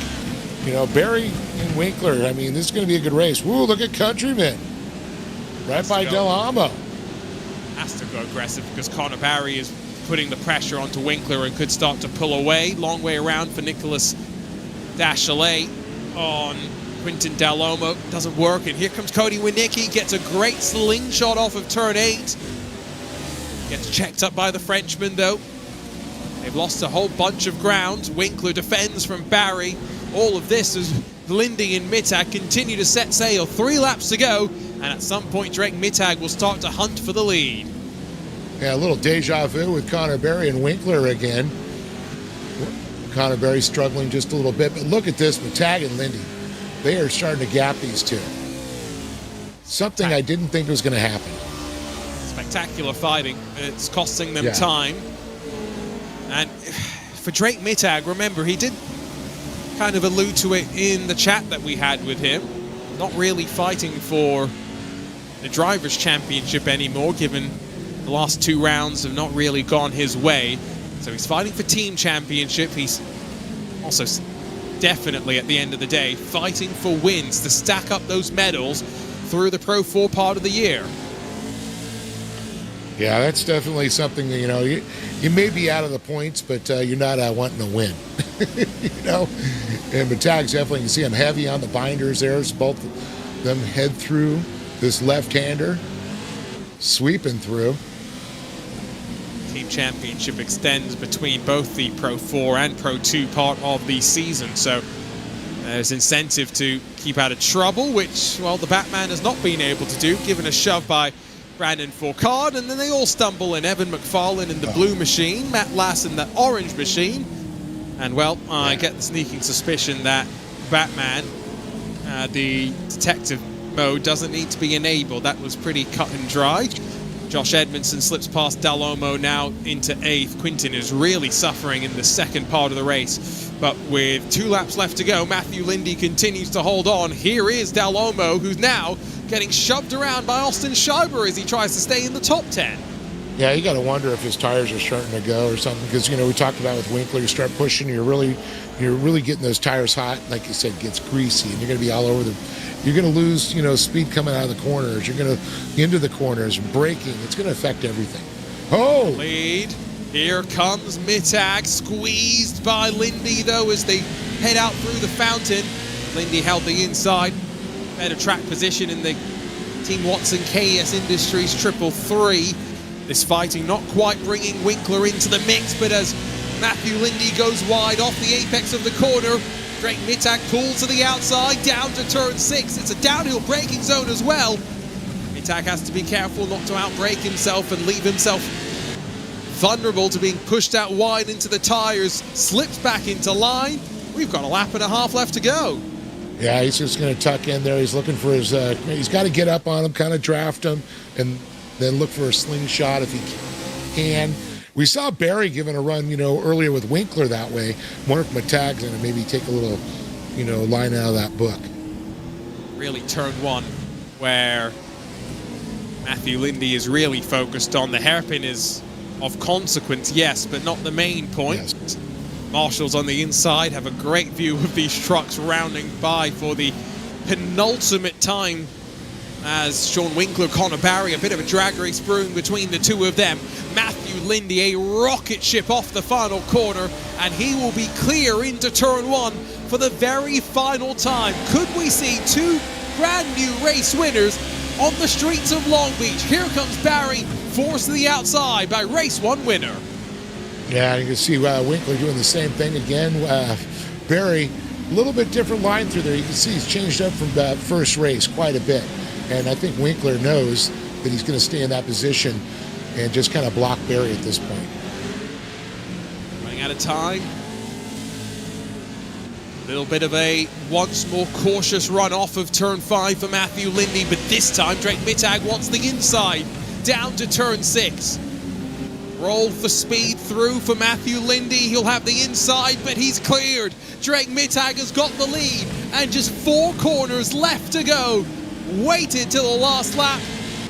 You know, Barry and Winkler, I mean, this is going to be a good race. Woo, look at Countryman. Right by Del Amo. Has to go aggressive because Connor Barry is putting the pressure onto Winkler and could start to pull away. Long way around for Nicholas Dachelet on Quintin Del Lomo. Doesn't work, and here comes Cody Winicki. Gets a great slingshot off of turn 8. Gets checked up by the Frenchman, though. They've lost a whole bunch of ground. Winkler defends from Barry. All of this as Lindy and Mittag continue to set sail. 3 laps to go, and at some point Drake Mittag will start to hunt for the lead. Yeah, a little deja vu with Connor Barry and Winkler again. Connor Berry struggling just a little bit. But look at this, Matag and Lindy. They are starting to gap these two. Something I didn't think was going to happen. Spectacular fighting. It's costing them time. And for Drake Mittag, remember, he did kind of allude to it in the chat that we had with him. Not really fighting for the Drivers' Championship anymore, given the last 2 rounds have not really gone his way. So he's fighting for Team Championship. He's also definitely, at the end of the day, fighting for wins to stack up those medals through the Pro 4 part of the year. Yeah, that's definitely something that, you may be out of the points, but you're not wanting to win. And Matag's definitely, you can see him heavy on the binders there. As both of them head through this left-hander, sweeping through. Team Championship extends between both the Pro 4 and Pro 2 part of the season, so there's incentive to keep out of trouble, which, well, the Batman has not been able to do, given a shove by Brandon Fourcade, and then they all stumble in. Evan McFarlane in the blue machine, Matt Lass in the orange machine, and, well, I get the sneaking suspicion that Batman, the detective mode, doesn't need to be enabled. That was pretty cut and dry. Josh Edmondson slips past Dalomo now into 8th. Quinton is really suffering in the second part of the race. But with 2 laps left to go, Matthew Lindy continues to hold on. Here is Dalomo, who's now getting shoved around by Austin Schreiber as he tries to stay in the top 10. Yeah, you got to wonder if his tires are starting to go or something, because, we talked about with Winkler, you start pushing, you're really getting those tires hot. Like you said, it gets greasy, and you're going to be all over them. You're going to lose, speed coming out of the corners. You're going to into the corners, braking. It's going to affect everything. Oh! Lead. Here comes Mittag, squeezed by Lindy, though, as they head out through the fountain. Lindy held the inside. Better track position in the Team Watson KS Industries 333. This fighting not quite bringing Winkler into the mix, but as Matthew Lindy goes wide off the apex of the corner, Drake Mittag pulls to the outside, down to turn 6. It's a downhill braking zone as well. Mittag has to be careful not to outbrake himself and leave himself vulnerable to being pushed out wide into the tires. Slips back into line. We've got a lap and a half left to go. Yeah, he's just going to tuck in there. He's looking for his, he's got to get up on him, kind of draft him, and then look for a slingshot if he can. We saw Barry giving a run, earlier with Winkler that way. Wonder if Matag's going to maybe take a little, line out of that book. Really turn 1, where Matthew Lindy is really focused on. The hairpin is of consequence, yes, but not the main point. Yes. Marshals on the inside have a great view of these trucks rounding by for the penultimate time as Sean Winkler, Connor Barry, a bit of a drag race brewing between the two of them. Matthew Lindy, a rocket ship off the final corner, and he will be clear into turn 1 for the very final time. Could we see 2 brand new race winners on the streets of Long Beach? Here comes Barry, forced to the outside by race 1 winner. Yeah, you can see Winkler doing the same thing again. Barry, a little bit different line through there. You can see he's changed up from that first race quite a bit. And I think Winkler knows that he's going to stay in that position and just kind of block Barry at this point. Running out of time. A little bit of a once more cautious run off of turn 5 for Matthew Lindy, but this time Drake Mittag wants the inside, down to turn 6. Roll for speed through for Matthew Lindy. He'll have the inside, but he's cleared. Drake Mittag has got the lead, and just 4 corners left to go. Waited till the last lap,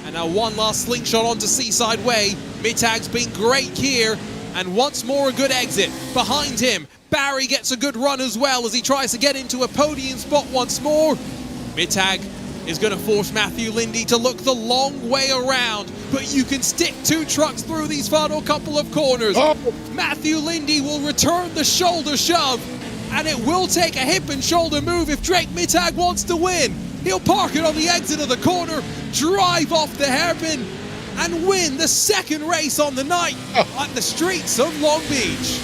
and now one last slingshot onto Seaside Way. Mittag's been great here, and once more a good exit. Behind him, Barry gets a good run as well as he tries to get into a podium spot once more. Mittag is going to force Matthew Lindy to look the long way around, but you can stick 2 trucks through these final couple of corners. Matthew Lindy will return the shoulder shove, and it will take a hip and shoulder move if Drake Mittag wants to win. He'll park it on the exit of the corner, drive off the hairpin, and win the second race on the night on the streets of Long Beach.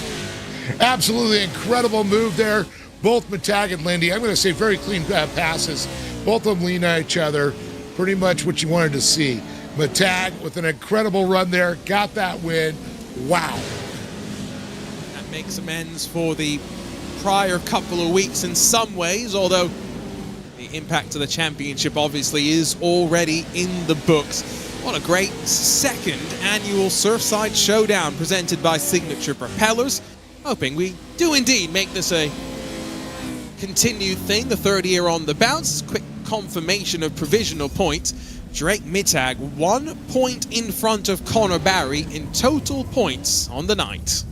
Absolutely incredible move there. Both Mittag and Lindy, I'm going to say very clean passes. Both of them lean on each other. Pretty much what you wanted to see. Mittag with an incredible run there, got that win. Wow. makes amends for the prior couple of weeks in some ways, although the impact of the championship obviously is already in the books. What a great second annual Surfside Showdown presented by Signature Propellers. Hoping we do indeed make this a continued thing, the third year on the bounce. Quick confirmation of provisional points. Drake Mittag 1 point in front of Connor Barry in total points on the night.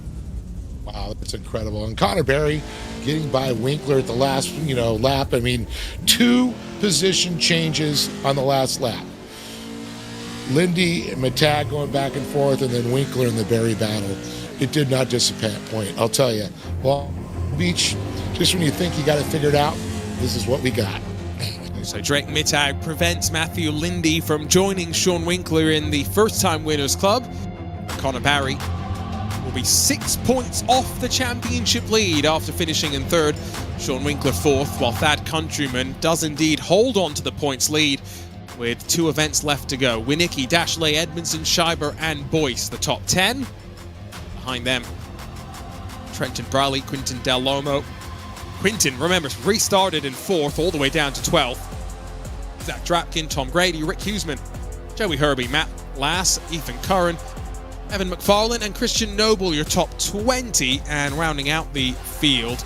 Wow, that's incredible. And Connor Barry getting by Winkler at the last, lap. I mean, 2 position changes on the last lap. Lindy and Mittag going back and forth, and then Winkler in the Barry battle. It did not disappoint, I'll tell you. Well, Beach, just when you think you got it figured out, this is what we got. So Drake Mittag prevents Matthew Lindy from joining Sean Winkler in the first-time winners club. Connor Barry will be 6 points off the championship lead after finishing in third. Sean Winkler fourth, while Thad Countryman does indeed hold on to the points lead with 2 events left to go. Winnicki, Dashley, Edmondson, Scheiber, and Boyce, the top 10. Behind them, Trenton Briley, Quinton Del Lomo. Quinton, remember, restarted in 4th all the way down to 12th. Zach Drapkin, Tom Grady, Rick Huseman, Joey Herbie, Matt Lass, Ethan Curran, Evan McFarlane, and Christian Noble, your top 20. And rounding out the field,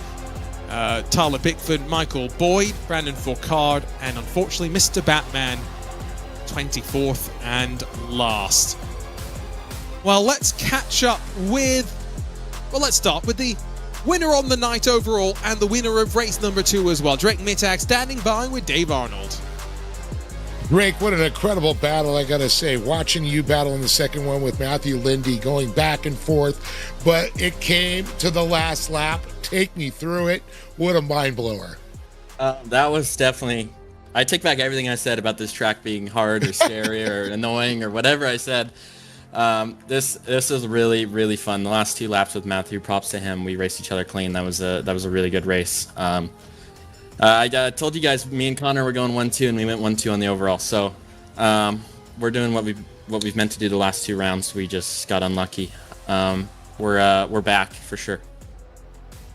Tyler Bickford, Michael Boyd, Brandon Fourcade, and unfortunately Mr. Batman, 24th and last. Well, let's catch up with, let's start with the winner on the night overall and the winner of race number 2 as well. Drake Mittag standing by with Dave Arnold. Drake, what an incredible battle, I gotta say. Watching you battle in the second one with Matthew Lindy, going back and forth, but it came to the last lap. Take me through it. What a mind blower. That was definitely, I take back everything I said about this track being hard or scary or annoying or whatever I said. This was really, really fun. The last 2 laps with Matthew, props to him. We raced each other clean. That was a really good race. I told you guys, me and Connor were going 1-2, and we went 1-2 on the overall. So we're doing what we've meant to do the last 2 rounds. We just got unlucky. We're back for sure.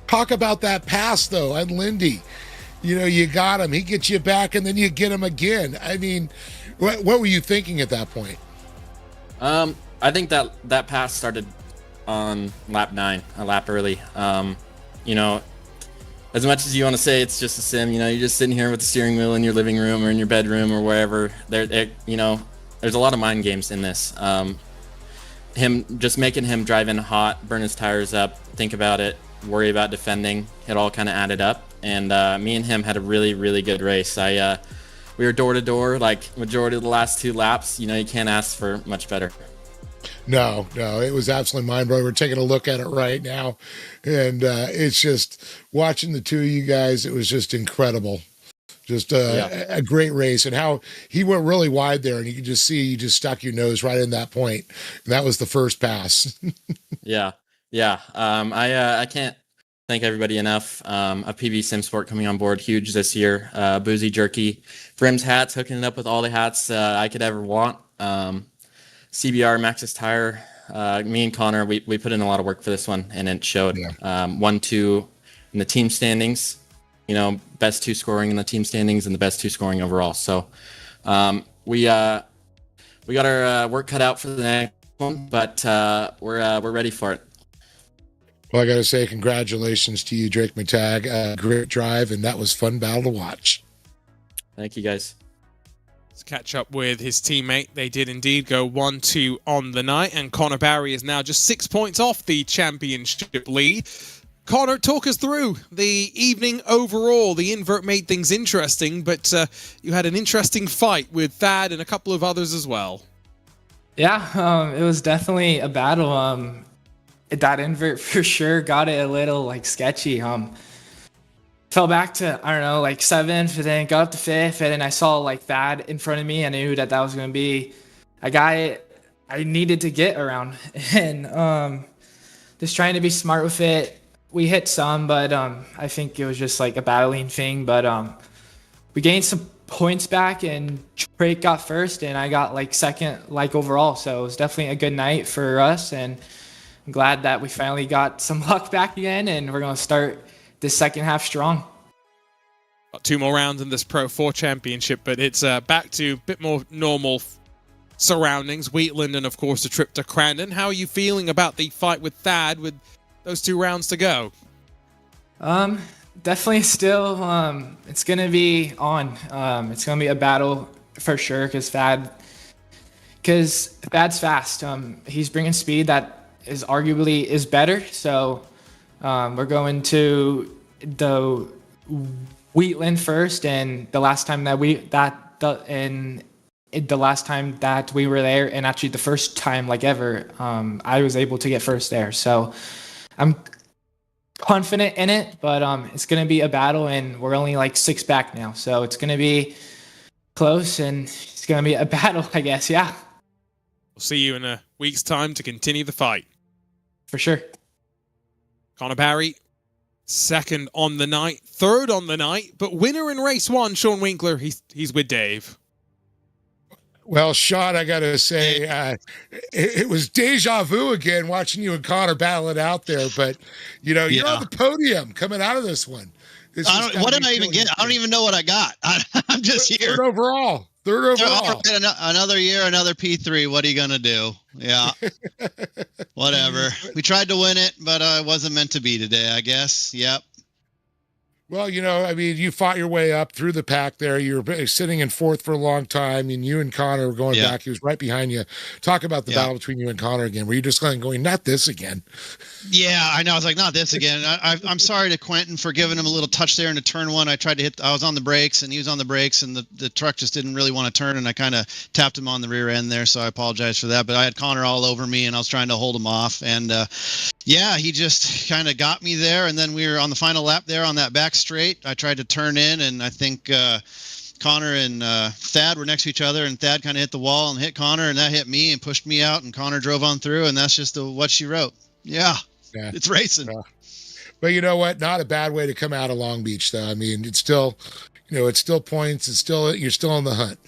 Talk about that pass though on Lindy. You got him. He gets you back, and then you get him again. I mean, what were you thinking at that point? I think that pass started on lap 9, a lap early. As much as you want to say it's just a sim, you're just sitting here with the steering wheel in your living room or in your bedroom or wherever. There's a lot of mind games in this. Making him drive in hot, burn his tires up, think about it, worry about defending. It all kind of added up, and me and him had a really, really good race. We were door to door, like majority of the last 2 laps. You can't ask for much better. No, it was absolutely mind-blowing. We're taking a look at it right now, and it's just watching the 2 of you guys. It was just incredible. Just a great race, and how he went really wide there, and you could just see you just stuck your nose right in that point, and that was the first pass. Yeah. I can't thank everybody enough. A PB Sim Sport coming on board, huge this year. Boozy Jerky, Brim's hats, hooking it up with all the hats I could ever want. CBR, Maxxis Tire, me and Connor, we put in a lot of work for this one, and it showed. 1-2 in the team standings, best 2 scoring in the team standings and the best 2 scoring overall. So we got our work cut out for the next one, but we're ready for it. Well, I got to say congratulations to you, Drake Mittag. Great drive, and that was fun battle to watch. Thank you, guys. Let's catch up with his teammate. They did indeed go 1-2 on the night, and Connor Barry is now just 6 points off the championship lead. Connor, talk us through the evening overall. The invert made things interesting, but you had an interesting fight with Thad and a couple of others as well. Yeah, it was definitely a battle. That invert for sure got it a little sketchy. Fell back to, 7th, and then got up to 5th, and then I saw Thad in front of me, and I knew that was going to be a guy I needed to get around. And just trying to be smart with it. We hit some, but I think it was just a battling thing. But we gained some points back, and Drake got first, and I got second overall. So it was definitely a good night for us, and I'm glad that we finally got some luck back again, and we're going to start the second half strong. Got 2 more rounds in this Pro 4 Championship, but it's back to a bit more normal surroundings. Wheatland and, of course, the trip to Crandon. How are you feeling about the fight with Thad with those 2 rounds to go? Definitely still, it's going to be on. It's going to be a battle for sure because Thad's fast. He's bringing speed that is arguably is better. So we're going to the Wheatland first, and the last time that we were there, and actually the first time like ever, I was able to get first there. So I'm confident in it, but it's going to be a battle, and we're only like 6 back now. So it's going to be close, and it's going to be a battle, I guess. Yeah. We'll see you in a week's time to continue the fight. For sure. Connor Barry, 2nd on the night, 3rd on the night, but winner in race 1, Sean Winkler, he's with Dave. Well, Sean, I got to say, it was deja vu again watching you and Connor battle it out there. But, you're on the podium coming out of this one. What did I even get? I don't even know what I got. I'm just here. 3rd overall. 3rd overall. Another year, another P3. What are you going to do? Yeah. Whatever. We tried to win it, but it wasn't meant to be today, I guess. Yep. Well, you fought your way up through the pack there. You were sitting in 4th for a long time, and you and Connor were going back. He was right behind you. Talk about the battle between you and Connor again. Were you just going, not this again? Yeah, I know. I was like, not this again. I'm sorry to Quentin for giving him a little touch there into turn 1. I tried to I was on the brakes, and he was on the brakes, and the truck just didn't really want to turn, and I kind of tapped him on the rear end there, so I apologize for that. But I had Connor all over me, and I was trying to hold him off, and he just kind of got me there, and then we were on the final lap there on that back straight. I tried to turn in, and I think Connor and Thad were next to each other, and Thad kind of hit the wall and hit Connor, and that hit me and pushed me out, and Connor drove on through, and that's just what she wrote. Yeah. It's racing. But you know what? Not a bad way to come out of Long Beach, though. I mean, it's still, it's still points. You're still in the hunt.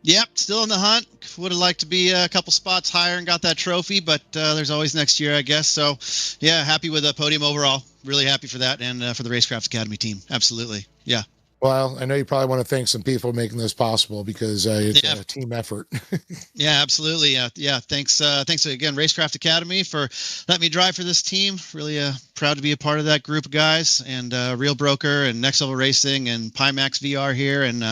Yep, still in the hunt. Would have liked to be a couple spots higher and got that trophy, but there's always next year, I guess. So, yeah, happy with the podium overall. Really happy for that, and for the Racecraft Academy team. Absolutely. Yeah. Well, I know you probably want to thank some people making this possible because it's a team effort. Yeah, absolutely. Yeah. Thanks again, Racecraft Academy, for letting me drive for this team. Really proud to be a part of that group of guys, and Real Broker and Next Level Racing and Pimax VR here, and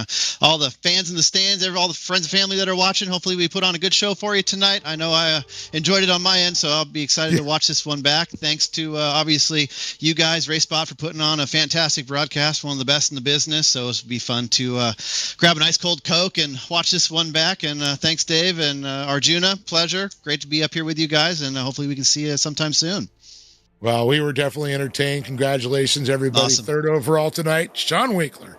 all the fans in the stands, all the friends and family that are watching. Hopefully we put on a good show for you tonight. I know I enjoyed it on my end, so I'll be excited to watch this one back. Thanks to obviously you guys, RaceBot, for putting on a fantastic broadcast, one of the best in the business. So it'll be fun to grab an ice cold Coke and watch this one back. And thanks, Dave and Arjuna. Pleasure. Great to be up here with you guys, and hopefully we can see you sometime soon. Well, we were definitely entertained. Congratulations, everybody. Awesome. 3rd overall tonight, Sean Winkler.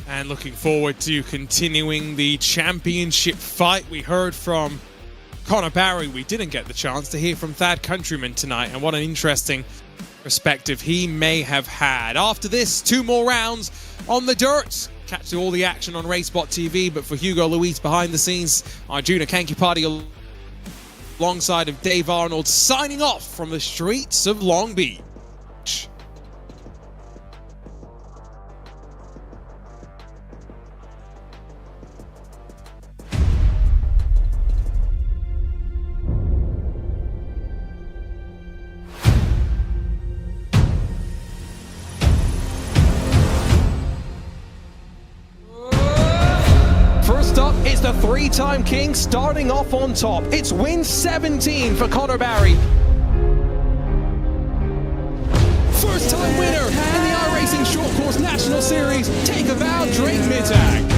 And looking forward to continuing the championship fight. We heard from Connor Barry. We didn't get the chance to hear from Thad Countryman tonight, and what an interesting perspective he may have had. After this, 2 more rounds on the dirt. Catch all the action on RaceBot TV, but for Hugo Luis behind the scenes, Arjuna Kankipati alongside of Dave Arnold, signing off from the streets of Long Beach. First up, it's the 3-time king starting off on top. It's win 17 for Connor Barry. First-time winner in the iRacing Short Course National Series, Take a Bow, Drake Mittag.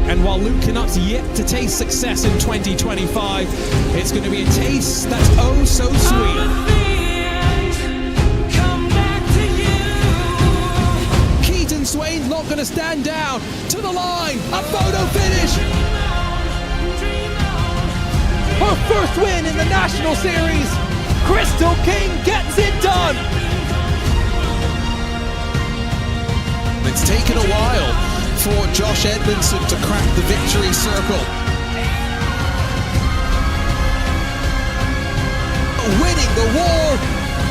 And while Luke Canuck's yet to taste success in 2025, it's going to be a taste that's oh so sweet. Swain's not going to stand down. To the line, a photo finish. Her first win in the National Series. Crystal King gets it done. It's taken a while for Josh Edmondson to crack the victory circle. winning the war,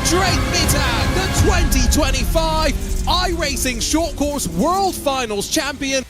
Drake Mittag, the 2025 iRacing Short Course World Finals champion.